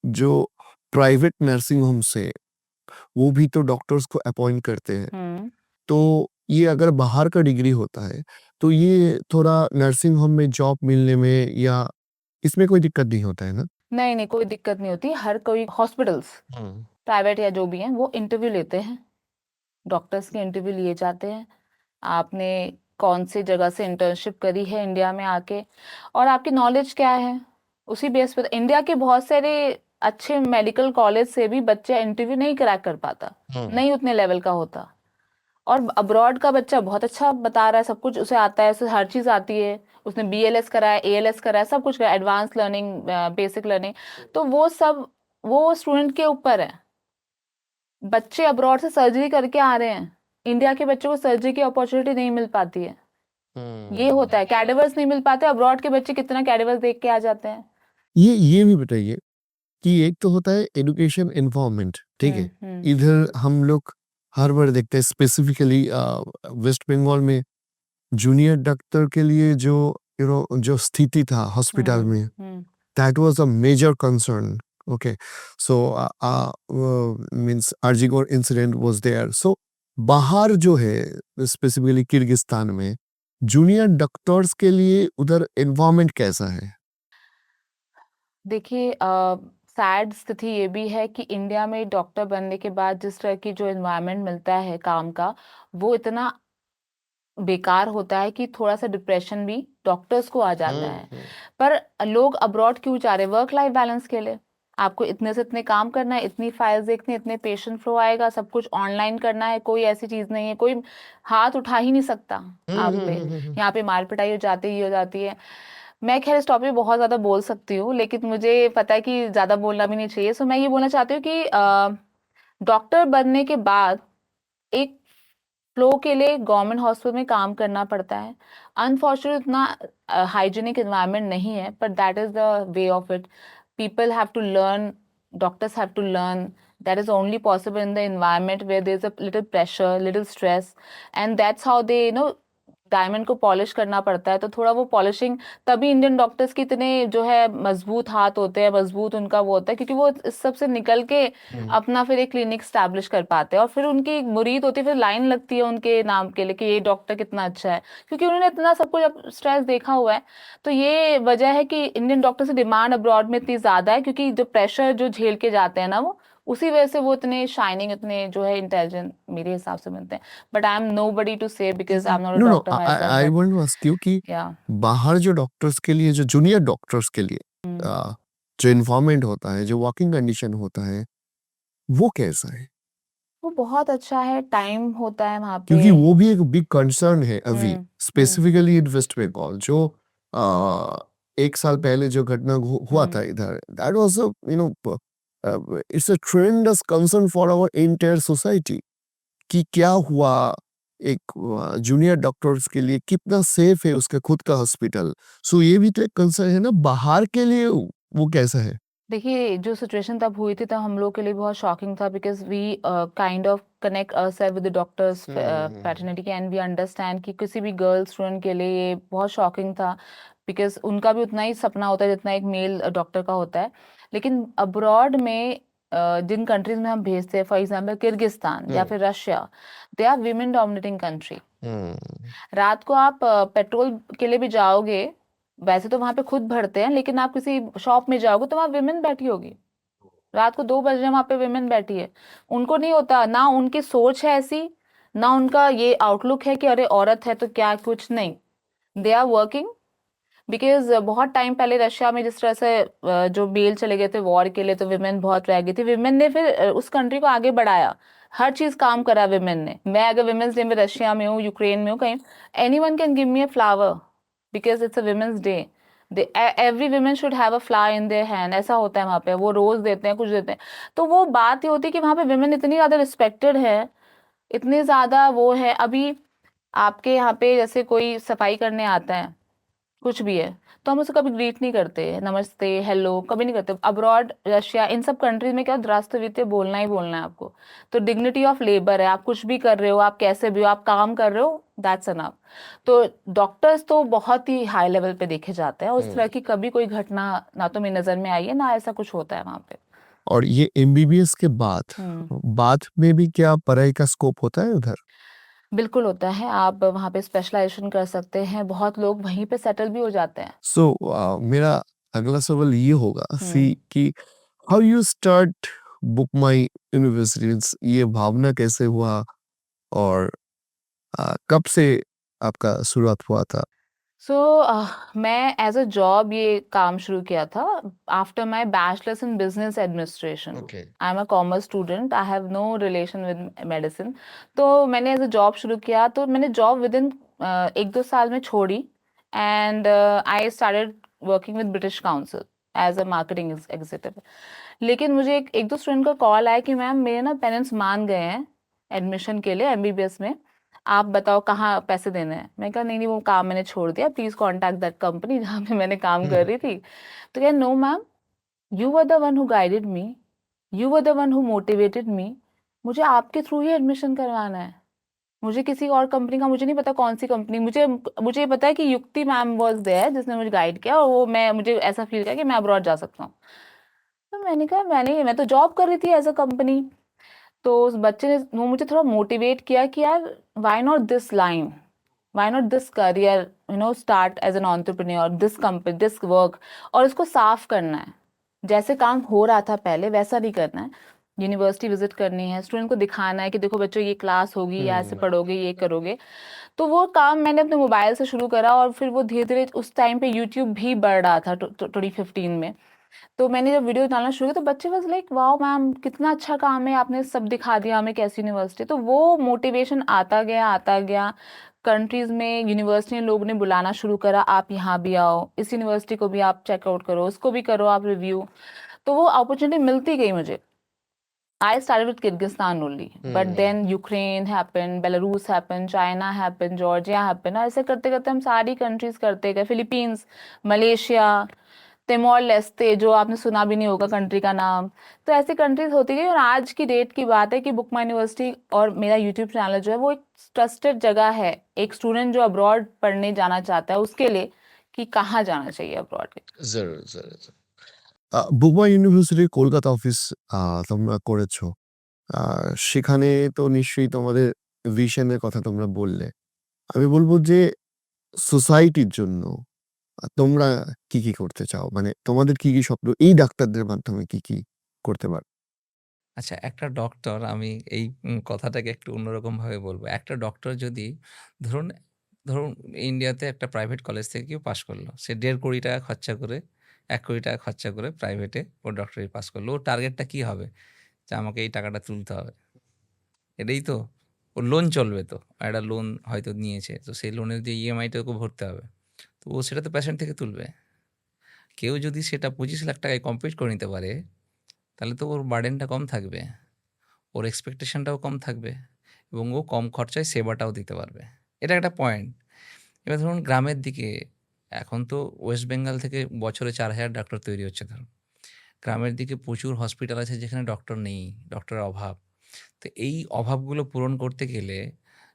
Speaker 2: जो private nursing home से वो भी तो डॉक्टर्स को अपॉइंट करते हैं। तो ये अगर बाहर का डिग्री होता है तो ये थोड़ा नर्सिंग होम में जॉब मिलने में या इसमें कोई दिक्कत नहीं होता है ना?
Speaker 1: नहीं नहीं, कोई दिक्कत नहीं होती। हर कोई हॉस्पिटल्स प्राइवेट या जो भी हैं वो इंटरव्यू लेते हैं, डॉक्टर्स के इंटरव्यू लिए जाते हैं। आपने कौन सी जगह से इंटर्नशिप करी है इंडिया में आके और आपकी नॉलेज क्या है, उसी बेस पे। इंडिया के बहुत सारे अच्छे मेडिकल कॉलेज से भी बच्चा इंटरव्यू नहीं क्रैक कर पाता, नहीं उतने लेवल का होता। और अब्रॉड का बच्चा बहुत अच्छा बता रहा है, सब कुछ उसे आता है, उसे हर चीज़ आती है, उसने BLS करा है, ALS करा है, सब कुछ करा, एडवांस लर्निंग, बेसिक लर्निंग। तो वो सब वो स्टूडेंट के ऊपर है। बच्चे अब्रॉड से सर्जरी करके आ रहे हैं, इंडिया के बच्चों को सर्जरी की अपॉर्चुनिटी नहीं मिल पाती है। ये होता है, कैडेवर्स नहीं मिल पाते। अब्रॉड के बच्चे कितना कैडेवर्स देख के आ जाते हैं।
Speaker 2: ये भी बताइए कि एक तो होता है एजुकेशन एनवायरनमेंट, ठीक है, इधर हम लोग हर बार देखते हैं स्पेसिफिकली वेस्ट बंगाल में जूनियर डॉक्टर के लिए जो जो स्थिति था हॉस्पिटल में, that was a major concern. Okay, so means RG Kar incident was there. सो बाहर जो है स्पेसिफिकली किर्गिस्तान में जूनियर डॉक्टर्स के लिए उधर एनवायरनमेंट कैसा है?
Speaker 1: देखिए सैड स्थिति ये भी है कि इंडिया में डॉक्टर बनने के बाद जिस तरह की जो एनवायरनमेंट मिलता है काम का, वो इतना बेकार होता है कि थोड़ा सा डिप्रेशन भी डॉक्टर्स को आ जाता है। पर लोग अब्रॉड क्यों जा रहे हैं? वर्क लाइफ बैलेंस के लिए। आपको इतने से इतने काम करना है, इतनी फाइल्स देखनी है, इतने पेशेंट फ्लो आएगा, सब कुछ ऑनलाइन करना है, कोई ऐसी चीज नहीं है, कोई हाथ उठा ही नहीं सकता आप पे। यहाँ पे मार पिटाई हो जाती ही हो जाती है। मैं खैर इस टॉपिक पे बहुत ज्यादा बोल सकती हूँ, लेकिन मुझे पता है कि ज्यादा बोलना भी नहीं चाहिए। सो मैं ये बोलना चाहती हूँ कि डॉक्टर बनने के बाद एक फ्लो के लिए गवर्नमेंट हॉस्पिटल में काम करना पड़ता है। अनफॉर्चुनेट इतना हाइजीनिक एनवायरनमेंट नहीं है, पर that is the way of it. People have to learn, doctors have to learn. That is only possible in the environment where there's a little pressure, little stress, and that's how they diamond को polish करना पड़ता है। तो थोड़ा वो polishing, तभी Indian doctors के इतने जो है मजबूत हाथ होते हैं, मजबूत उनका वो होता है, क्योंकि वो इस सब से निकल के अपना फिर एक क्लिनिक स्टैब्लिश कर पाते हैं। और फिर उनकी मुरीद होती है, फिर लाइन लगती है उनके नाम के लिए कि ये डॉक्टर कितना अच्छा है, क्योंकि उन्होंने इतना सब कुछ स्ट्रेस देखा हुआ है। तो ये वजह है कि इंडियन डॉक्टर से डिमांड अब्रॉड में इतनी ज्यादा है, क्योंकि जो प्रेशर जो झेल के जाते हैं ना, वो उसी वजह से वो इतने शाइनिंग, इतने जो है इंटेलिजेंट मेरे हिसाब से बनते हैं। But I am nobody to say because I'm not a
Speaker 2: no no,
Speaker 1: doctor myself,
Speaker 2: I
Speaker 1: but
Speaker 2: want to ask you कि
Speaker 1: yeah.
Speaker 2: बाहर जो डॉक्टर्स के लिए, जो जूनियर डॉक्टर्स के लिए जो इन्वायरमेंट होता है, जो वर्किंग कंडीशन होता है, वो कैसा है?
Speaker 1: वो बहुत अच्छा है, टाइम होता है वहाँ पे।
Speaker 2: क्योंकि वो भी एक बिग कंसर्न है अभी,
Speaker 1: hmm,
Speaker 2: specifically in West Bengal. जो एक साल पहले जो घटना हुआ था इधर, that was you know it's a tremendous concern for our entire society कि क्या हुआ। एक जूनियर डॉक्टर्स के लिए कितना सेफ है उसका खुद का हॉस्पिटल। सो ये भी तो एक कंसर्न है ना, बाहर के लिए वो कैसा है?
Speaker 1: देखिए, जो सिचुएशन तब हुई थी तब हम लोग के लिए बहुत शॉकिंग था, because we kind of connect ourselves with the doctors fraternity and we understand कि किसी भी गर्ल स्टूडेंट के लिए ये बहुत शॉकिंग था, बिकॉज उनका भी उतना ही सपना होता है जितना एक मेल डॉक्टर का होता है। लेकिन अब्रॉड में जिन कंट्रीज में हम भेजते हैं, फॉर एग्जाम्पल किर्गिस्तान या फिर Russia, they are women dominating country. रात को आप पेट्रोल के लिए भी जाओगे, वैसे तो वहां पे खुद भरते हैं, लेकिन आप किसी शॉप में जाओगे तो वहां विमेन बैठी होगी। रात को 2 बजे वहां पे विमेन बैठी है। उनको नहीं होता, ना उनकी सोच है ऐसी, ना उनका ये आउटलुक है कि अरे औरत है तो क्या, कुछ नहीं। दे आर वर्किंग, बिकॉज बहुत टाइम पहले रशिया में जिस तरह से जो बेल चले गए थे वॉर के लिए, तो विमेन बहुत रह गई थी। विमेन ने फिर उस कंट्री को आगे बढ़ाया, हर चीज काम करा विमेन ने। मैं अगर विमेन्स डे में रशिया में हूँ, यूक्रेन में हूँ, कहीं, anyone can give me a flower because it's a women's day. Every women should have a flower in their hand, ऐसा होता है वहाँ पे। वो रोज देते हैं, कुछ देते हैं। तो वो बात ये होती है कि वहाँ पे विमेन इतनी ज्यादा रिस्पेक्टेड है, इतनी ज्यादा वो है। अभी आपके यहाँ पे जैसे कोई सफाई करने आता है, कुछ भी है, तो हम उसे कभी ग्रीट नहीं करते, नमस्ते हेलो कभी नहीं करते। अब्रॉड, रशिया, इन सब कंट्रीज में क्या, द्रास्तवित्य बोलना ही बोलना है आपको। तो डिग्निटी ऑफ लेबर है, आप कुछ भी कर रहे हो, आप कैसे भी हो, आप काम कर रहे हो, दैट्स एनफ। तो डॉक्टर्स तो बहुत ही हाई लेवल पे देखे जाते हैं। उस तरह की कभी कोई घटना ना तो मेरी नजर में आई है, ना ऐसा कुछ होता है वहाँ पे।
Speaker 2: और ये एमबीबीएस के बाद में भी क्या पढ़ाई का स्कोप होता है उधर?
Speaker 1: बिल्कुल होता है, आप वहाँ पे स्पेशलाइजेशन कर सकते हैं, बहुत लोग वहीं पे सेटल भी हो जाते हैं।
Speaker 2: सो मेरा अगला सवाल ये होगा कि how you start book my university, ये भावना कैसे हुआ और कब से आपका शुरुआत हुआ था?
Speaker 1: सो मैं एज अ जॉब ये काम शुरू किया था after my bachelors in business administration. I am a commerce student, I have no relation with medicine. तो मैंने एज अ जॉब शुरू किया, तो मैंने जॉब विद इन 1-2 साल में छोड़ी, and I started working with British Council as a marketing executive. लेकिन मुझे एक दो स्टूडेंट का कॉल आया कि मैम मेरे ना पेरेंट्स मान गए हैं एडमिशन के लिए एमबीबीएस में, आप बताओ कहाँ पैसे देने हैं। मैं कहा नहीं नहीं, वो काम मैंने छोड़ दिया, प्लीज कॉन्टैक्ट दैट कंपनी जहाँ पे मैंने काम कर रही थी। तो क्या, no ma'am, you were the one who guided me, you were the one who motivated me, मुझे आपके थ्रू ही एडमिशन करवाना है। मुझे किसी और कंपनी का मुझे नहीं पता, कौन सी कंपनी, मुझे मुझे ये पता है कि युक्ति मैम वाज देयर जिसने मुझे गाइड किया, और वो मुझे ऐसा फील किया कि मैं अब्रॉड जा सकता हूँ। तो मैंने कहा मैं तो जॉब कर रही थी एज अ कंपनी। तो उस बच्चे ने, वो मुझे थोड़ा मोटिवेट किया कि यार why not this line, why not this career, start as an entrepreneur, this company, this work, और इसको साफ करना है। जैसे काम हो रहा था पहले वैसा नहीं करना है। यूनिवर्सिटी विजिट करनी है, स्टूडेंट को दिखाना है कि देखो बच्चों ये क्लास होगी या ऐसे पढ़ोगे ये करोगे। तो वो काम मैंने अपने मोबाइल से शुरू करा और फिर वो धीरे-धीरे उस टाइम पे यूट्यूब भी बढ़ रहा था 2015 में। तो मैंने जब वीडियो डालना शुरू किया तो बच्चे वाज़ लाइक वाओ मैम कितना अच्छा काम है, आपने सब दिखा दिया हमें कैसी यूनिवर्सिटी। तो वो मोटिवेशन आता गया। कंट्रीज़ में यूनिवर्सिटी में लोगों ने बुलाना शुरू करा, आप यहाँ भी आओ, इस यूनिवर्सिटी को भी आप चेक आउट करो, उसको भी करो आप रिव्यू। तो वो अपॉर्च्युनिटी मिलती गई मुझे। I started with Kyrgyzstan only, but then Ukraine happened, Belarus happened, China happened, Georgia happened। और ऐसे करते करते हम सारी कंट्रीज करते गए, फिलीपींस, मलेशिया, तिमोर लेस्ते जो आपने सुना भी नहीं होगा कंट्री का नाम। तो ऐसी कंट्रीज होती गई और आज की डेट की बात है कि बुक माई यूनिवर्सिटी और मेरा यूट्यूब चैनल जो है वो एक ट्रस्टेड जगह है एक स्टूडेंट जो अब्रॉड पढ़ने जाना चाहता है उसके लिए कि कहाँ जाना चाहिए अब्रॉड के।
Speaker 2: জরুর জরুর জরুর। বুকমা ইউনিভার্সিটির কলকাতা অফিস তোমরা করেছো। সেখানে তো নিশ্চয়ই তোমাদের ভিশনের কথা তোমরা বললে। আমি বলব যে সোসাইটির জন্য তোমরা কি করতে চাও? মানে তোমাদের কি স্বপ্ন? এই ডাক্তারদের মাধ্যমে কি করতে পারো?
Speaker 3: আচ্ছা, একটা ডক্টর আমি এই কথাটাকে একটু অন্যরকমভাবে বলব। একটা ডক্টর যদি ধরুন ধরুন ইন্ডিয়াতে একটা প্রাইভেট কলেজ থেকে কেউ পাস করলো। সে ৳১.৫ কোটি খরচা করে, ৳১ কোটি খরচা করে প্রাইভেটে ও ডক্টরি পাস করলো। ওর টার্গেটটা কি হবে? যে আমাকে এই টাকাটা তুলতে হবে। এটাই তো? ওর লোন চলবে তো। একটা লোন হয়তো নিয়েছে। তো সেই লোনের যে ইএমআইটা ওকে ভরতে হবে। তো ও সেটা তো পেশেন্ট থেকে তুলবে। কেউ যদি সেটা ৳২৫,০০,০০০ য় কমপ্লিট করে নিতে পারে, তাহলে তো ওর বার্ডেনটা কম থাকবে। ওর এক্সপেকটেশনটাও কম থাকবে এবং ও কম খরচায় সেবাটাও দিতে পারবে। এটা একটা পয়েন্ট। এবার ধরুন গ্রামের দিকে এখন তো ওয়েস্ট বেঙ্গল থেকে বছরে ৪,০০০ ডক্টর তৈরি হচ্ছে ধরুন। গ্রামের দিকে প্রচুর হসপিটাল আছে যেখানে ডক্টর নেই, ডক্টরের অভাব। তো এই অভাবগুলো পূরণ করতে গেলে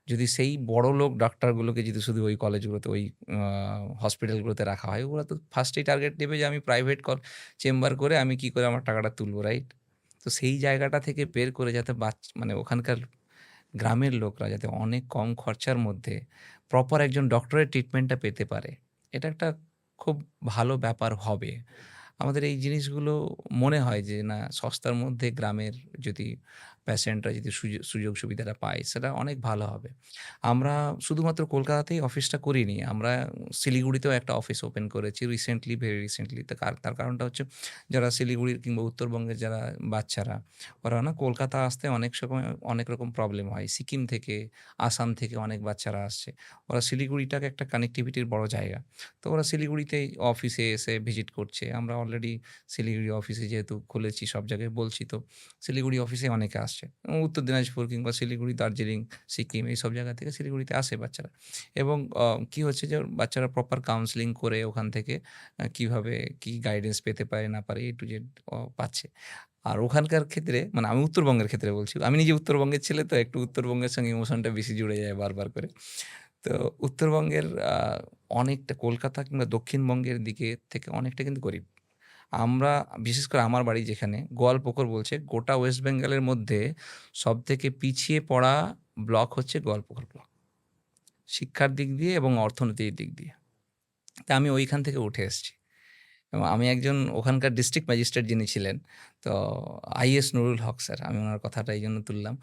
Speaker 3: যদি সেই বড়লোক ডাক্তারগুলোকে যদি শুধু ওই কলেজগুলোতে ওই হসপিটালগুলোতে রাখা হয়, ওরা তো ফার্স্টেই টার্গেট নেবে যে আমি প্রাইভেট চেম্বার করে আমি কী করে আমার টাকাটা তুলব, রাইট? তো সেই জায়গাটা থেকে বের করে যাতে মানে ওখানকার গ্রামের লোকরা যাতে অনেক কম খরচার মধ্যে প্রপার একজন ডক্টরের ট্রিটমেন্টটা পেতে পারে, এটা একটা খুব ভালো ব্যাপার হবে। আমাদের এই জিনিসগুলো মনে হয় যে না সস্তার মধ্যে গ্রামের যদি পেশেন্টরা যদি সুযোগ সুবিধাটা পায় সেটা অনেক ভালো হবে। আমরা শুধুমাত্র কলকাতাতেই অফিসটা করিনি, আমরা শিলিগুড়িতেও একটা অফিস ওপেন করেছি রিসেন্টলি, ভেরি রিসেন্টলি। তার কারণটা হচ্ছে যারা শিলিগুড়ির কিংবা উত্তরবঙ্গের যারা বাচ্চারা ওরা না কলকাতা আসতে অনেক সময় অনেক রকম প্রবলেম হয়। সিকিম থেকে, আসাম থেকে অনেক বাচ্চারা আসছে। ওরা শিলিগুড়িটাকে একটা কানেক্টিভিটির বড় জায়গা। তো ওরা শিলিগুড়িতেই অফিসে এসে ভিজিট করছে। আমরা অলরেডি শিলিগুড়ি অফিসে যেহেতু খুলেছি সব জায়গায় বলছি, তো শিলিগুড়ি অফিসে অনেকে আসছে। উত্তর দিনাজপুর কিংবা শিলিগুড়ি, দার্জিলিং, সিকিম এইসব জায়গা থেকে শিলিগুড়িতে আসে বাচ্চারা। এবং কী হচ্ছে যে বাচ্চারা প্রপার কাউন্সেলিং করে ওখান থেকে কীভাবে কী গাইডেন্স পেতে পারে না পারে A to Z পাচ্ছে। আর ওখানকার ক্ষেত্রে মানে আমি উত্তরবঙ্গের ক্ষেত্রে বলছি। আমি নিজে উত্তরবঙ্গের ছেলে তো একটু উত্তরবঙ্গের সঙ্গে ইমোশনটা বেশি জুড়ে যায় বারবার করে। তো উত্তরবঙ্গের অনেকটা কলকাতা কিংবা দক্ষিণবঙ্গের দিকে থেকে অনেকটা কিন্তু গরিব। আমরা বিশেষ করে আমার বাড়ি যেখানে গোয়ালপুকুর বলছে গোটা ওয়েস্ট বেঙ্গলের মধ্যে সবথেকে পিছিয়ে পড়া ব্লক হচ্ছে গোয়ালপুকুর ব্লক। শিক্ষার দিক দিয়ে এবং অর্থনীতির দিক দিয়ে। তা আমি ওইখান থেকে উঠে এসেছি। এবং আমি একজন ওখানকার ডিস্ট্রিক্ট ম্যাজিস্ট্রেট যিনি ছিলেন, তো আইএস নুরুল হক স্যার, আমি ওনার কথাটা এই জন্য তুললাম।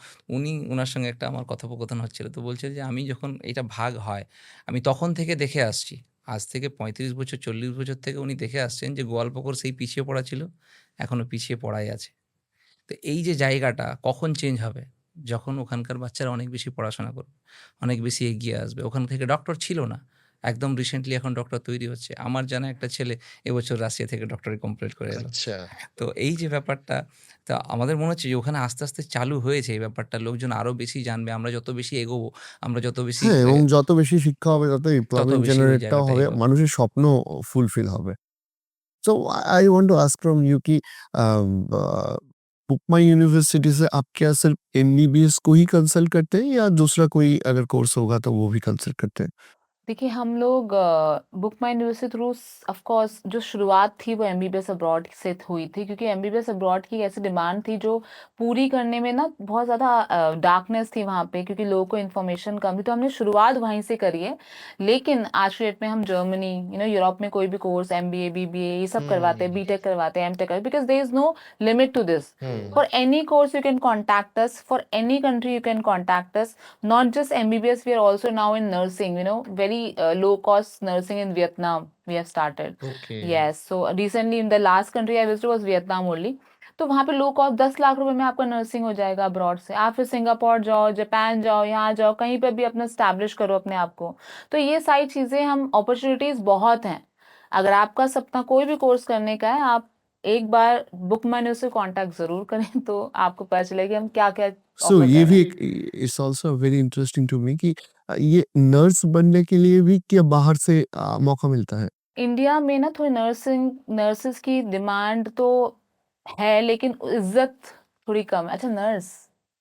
Speaker 3: ওনার সঙ্গে একটা আমার কথোপকথন হচ্ছিল। তো বলছে যে আমি যখন এটা ভাগ হয়, আমি তখন থেকে দেখে আসছি। আজ থেকে ৩৫ বছর ৪০ বছর থেকে উনি দেখে আসছেন যে গোয়ালপুকুর সেই পিছিয়ে পড়া ছিল, এখনও পিছিয়ে পড়াই আছে। তো এই যে জায়গাটা কখন চেঞ্জ হবে? যখন ওখানকার বাচ্চারা অনেক বেশি পড়াশোনা করবে, অনেক বেশি এগিয়ে আসবে। ওখান থেকে ডক্টর ছিল না। একদম রিসেন্টলি এখন ডক্টর তৈরি হচ্ছে। আমার জানা একটা ছেলে এবছর রাশিয়া থেকে ডক্টরি কমপ্লিট করে এলো।
Speaker 2: আচ্ছা।
Speaker 3: তো এই যে ব্যাপারটা, তা আমাদের মনে হচ্ছে যে ওখানে আস্তে, আস্তে চালু হয়েছে এই ব্যাপারটা। লোকজন আরও বেশি জানবে। আমরা যত বেশি এগোবো, আমরা যত বেশি
Speaker 2: হ্যাঁ, এবং যত বেশি শিক্ষা হবে তত
Speaker 3: তত
Speaker 2: এমপ্লয়মেন্ট
Speaker 3: বেশি ওই
Speaker 2: জেনারেটটাও
Speaker 3: জায়গাটা
Speaker 2: হবে,
Speaker 3: এগোবে।
Speaker 2: মানুষের স্বপ্ন ফুলফিল হবে। So I want to ask from you कि बुकमा यूनिवर्सिटी से आप क्या सिर्फ एमबीबीएस को ही कंसल्ट करते हैं या दूसरा कोई अगर कोर्स होगा तो वो भी कंसल्ट करते हैं?
Speaker 1: देखिए हम लोग बुक माई न्यूज़ के थ्रू ऑफ कोर्स जो शुरुआत थी वो एमबीबीएस अब्रॉड से हुई थी, क्योंकि एमबीबीएस अब्रॉड की ऐसी डिमांड थी जो पूरी करने में ना बहुत ज़्यादा डार्कनेस थी वहाँ पे, क्योंकि लोगों को इन्फॉर्मेशन कम थी, तो हमने शुरुआत वहीं से करी है। लेकिन आज के डेट में हम जर्मनी, यूरोप में कोई भी कोर्स एमबीए बीबीए ये सब करवाते हैं, बीटेक करवाते हैं, M Tech, because there is no limit to this. For any course you can contact us, for any country you can contact us, not just MBBS, we are also now in nursing, very low cost nursing in Vietnam we have started.
Speaker 3: Okay.
Speaker 1: Yes, so recently in the last country I visited was Vietnam only. तो वहाँ पे low cost 10 lakh रुपए में आपका nursing हो जाएगा abroad से। आप फिर सिंगापुर जाओ, जापान जाओ, यहाँ जाओ, कहीं पे भी अपना स्टैब्लिश करो अपने आप को। तो ये सारी चीज़ें हम अपॉर्चुनिटीज़ बहुत हैं। अगर आपका सपना कोई भी कोर्स करने का है, आप एक बार बुक माई न्यूज़ से कॉन्टैक्ट ज़रूर करें, तो आपको पता चलेगा कि हम क्या-क्या
Speaker 2: सो
Speaker 1: ऑफ़र
Speaker 2: ये
Speaker 1: कर
Speaker 2: भी
Speaker 1: रहे
Speaker 2: एक
Speaker 1: हैं।
Speaker 2: It's also very interesting to me कि ये नर्स बनने के लिए भी क्या बाहर से मौका मिलता है?
Speaker 1: इंडिया में ना थोड़ी नर्सेस की डिमांड तो है, लेकिन इज्जत थोड़ी कम है। अच्छा नर्स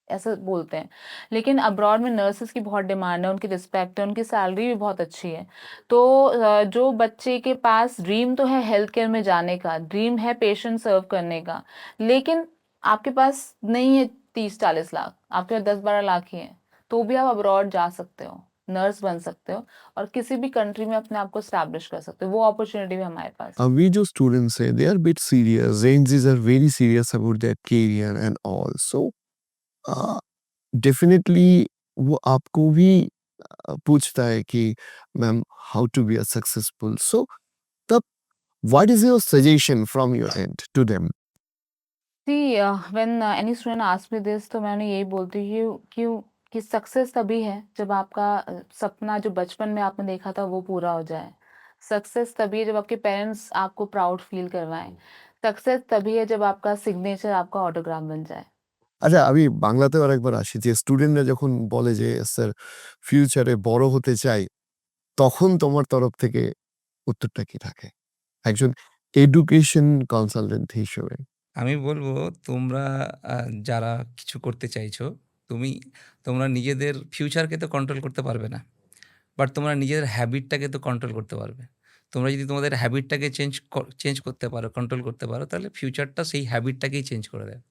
Speaker 1: ऐसा बोलते हैं, लेकिन अब्रॉड में नर्सेस की बहुत डिमांड है, उनकी रिस्पेक्ट है, उनकी सैलरी भी बहुत अच्छी है। तो जो बच्चे के पास ड्रीम तो है हेल्थ केयर में जाने का, ड्रीम है पेशेंट सर्व करने का, लेकिन आपके पास नहीं है 30-40 लाख, आपके पास 10-12 लाख ही है, तो भी आप अब्रॉड जा सकते हो, नर्स बन सकते हो और किसी भी कंट्री में अपने आप को स्टैब्लिश कर सकते हो। वो अपॉर्चुनिटी भी हमारे पास है।
Speaker 2: We जो students हैं, they are bit serious. Gen Zs are very serious about their career and all. So uh, definitely वो आपको भी पूछता है कि ma'am how to be a successful. So तब what is your suggestion from your end to them?
Speaker 1: See, when any student asks me this, तो मैं उन्हें यही बोलती हूँ कि सक्सेस तभी है जब आपका सपना जो बचपन में आपने देखा था वो पूरा हो जाए। सक्सेस तभी है जब आपके पेरेंट्स आपको प्राउड फील करवाएं। सक्सेस तभी है जब आपका सिग्नेचर आपका ऑटोग्राफ बन जाए।
Speaker 2: আচ্ছা আমি বাংলাতেও আরেকবার আসি যে স্টুডেন্টরা যখন বলে যে স্যার ফিউচারে বড় হতে চাই তখন তোমার তরফ থেকে উত্তরটা কি থাকে একজন এডুকেশন কনসালটেন্ট হিসেবে?
Speaker 3: আমি বলবো তোমরা যারা কিছু করতে চাইছো, তোমরা নিজেদের ফিউচারকে তো কন্ট্রোল করতে পারবে না। বাট তোমরা নিজেদের হ্যাবিটটাকে তো কন্ট্রোল করতে পারবে। তোমরা যদি তোমাদের হ্যাবিটটাকে চেঞ্জ করতে পারো, কন্ট্রোল করতে পারো, তাহলে ফিউচারটা সেই হ্যাবিটটাকেই চেঞ্জ করে দেবে।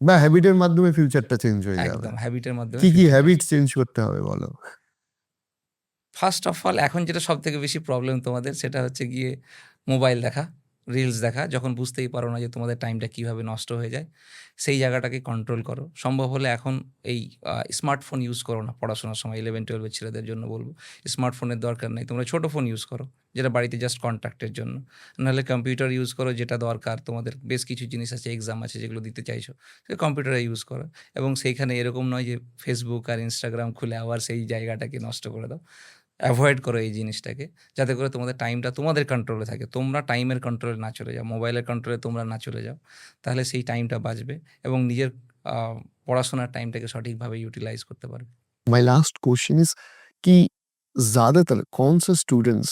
Speaker 2: বা হ্যাবিটের মাধ্যমে ফিউচারটা চেঞ্জ হয়ে যাবে।
Speaker 3: একদম হ্যাবিটের মাধ্যমে
Speaker 2: কি কি
Speaker 3: ফিউচারটা
Speaker 2: হ্যাবিট চেঞ্জ করতে হবে বলো?
Speaker 3: ফার্স্ট অফ অল এখন যেটা সবথেকে বেশি প্রবলেম তোমাদের সেটা হচ্ছে গিয়ে মোবাইল দেখা, রিলস দেখা। যখন বুঝতেই পারো না যে তোমাদের টাইমটা কীভাবে নষ্ট হয়ে যায়, সেই জায়গাটাকে কন্ট্রোল করো। সম্ভব হলে এখন এই স্মার্টফোন ইউজ করো না পড়াশোনার সময়। 11-12 এর ছেলেদের জন্য বলবো স্মার্টফোনের দরকার নেই, তোমরা ছোটো ফোন ইউজ করো যেটা বাড়িতে জাস্ট কন্ট্যাক্টের জন্য। নাহলে কম্পিউটার ইউজ করো যেটা দরকার, তোমাদের বেশ কিছু জিনিস আছে, এক্সাম আছে যেগুলো দিতে চাইছো, সে কম্পিউটারে ইউজ করো। এবং সেইখানে এরকম নয় যে ফেসবুক আর ইনস্টাগ্রাম খুলে আবার সেই জায়গাটাকে নষ্ট করে দাও। অ্যাভয়েড করো এই জিনিসটাকে, যাতে করে তোমাদের টাইমটা তোমাদের কন্ট্রোলে থাকে। তোমরা টাইমের কন্ট্রোলে না চলে যাও, মোবাইলের কন্ট্রোলে তোমরা না চলে যাও, তাহলে সেই টাইমটা বাঁচবে এবং নিজের পড়াশোনার টাইমটাকে সঠিকভাবে ইউটিলাইজ করতে পারবে।
Speaker 2: माय लास्ट क्वेश्चन इज कि ज्यादातर कौन सा स्टूडेंट्स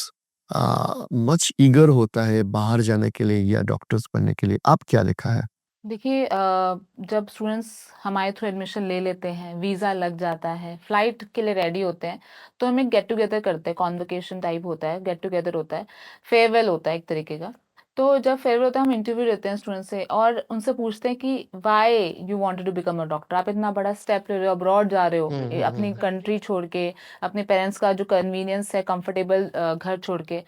Speaker 2: मच ईगर होता है बाहर जाने के लिए या डॉक्टर्स बनने के लिए? आप क्या देखा है?
Speaker 1: देखिए जब स्टूडेंट्स हमारे थ्रू एडमिशन ले लेते हैं, वीज़ा लग जाता है, फ्लाइट के लिए रेडी होते हैं, तो हम एक गेट टुगेदर करते हैं, कॉन्वोकेशन टाइप होता है, गेट टुगेदर होता है, फेयरवेल होता है एक तरीके का। तो जब फेयरवेल होता है हम इंटरव्यू लेते हैं स्टूडेंट से और उनसे पूछते हैं कि why you wanted to become a doctor. आप इतना बड़ा स्टेप ले रहे हो, अब्रॉड जा रहे हो, अपनी कंट्री छोड़ के, अपने पेरेंट्स का जो कन्वीनियंस है, कंफर्टेबल घर छोड़ के।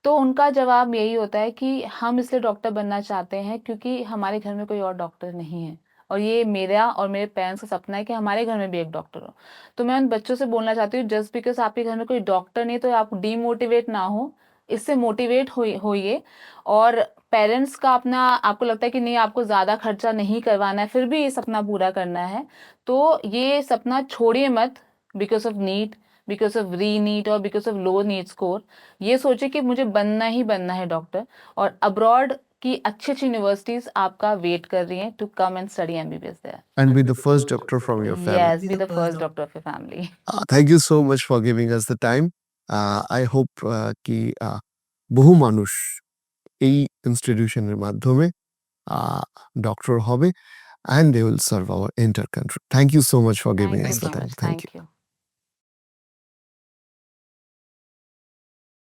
Speaker 1: तो उनका जवाब यही होता है कि हम इसलिए डॉक्टर बनना चाहते हैं क्योंकि हमारे घर में कोई और डॉक्टर नहीं है और ये मेरा और मेरे पेरेंट्स का सपना है कि हमारे घर में भी एक डॉक्टर हो। तो मैं उन बच्चों से बोलना चाहती हूँ जस्ट बिकॉज आपके घर में कोई डॉक्टर नहीं तो आप डीमोटिवेट ना हो, इससे मोटिवेट होइए। और पेरेंट्स का अपना आपको लगता है कि नहीं आपको ज़्यादा खर्चा नहीं करवाना है, फिर भी ये सपना पूरा करना है, तो ये सपना छोड़िए मत because of NEET, because of re NEET और because of low NEET score. ये सोचिए कि मुझे बनना ही बनना है डॉक्टर और अब्रॉड की अच्छी अच्छी यूनिवर्सिटीज आपका वेट कर रही हैं to come and study MBBS there.
Speaker 2: And be the first doctor from your family.
Speaker 1: Yes, be the first doctor of your family.
Speaker 2: Thank you so much for giving us the time. I hope कि বহু মানুষ এই ইনস্টিটিউশনের মাধ্যমে doctor হবে and they will serve our entire country. Thank you so much for giving
Speaker 1: Thank
Speaker 2: us
Speaker 1: you
Speaker 2: the
Speaker 1: so
Speaker 2: time.
Speaker 1: much.
Speaker 2: Thank you.
Speaker 1: Thank you.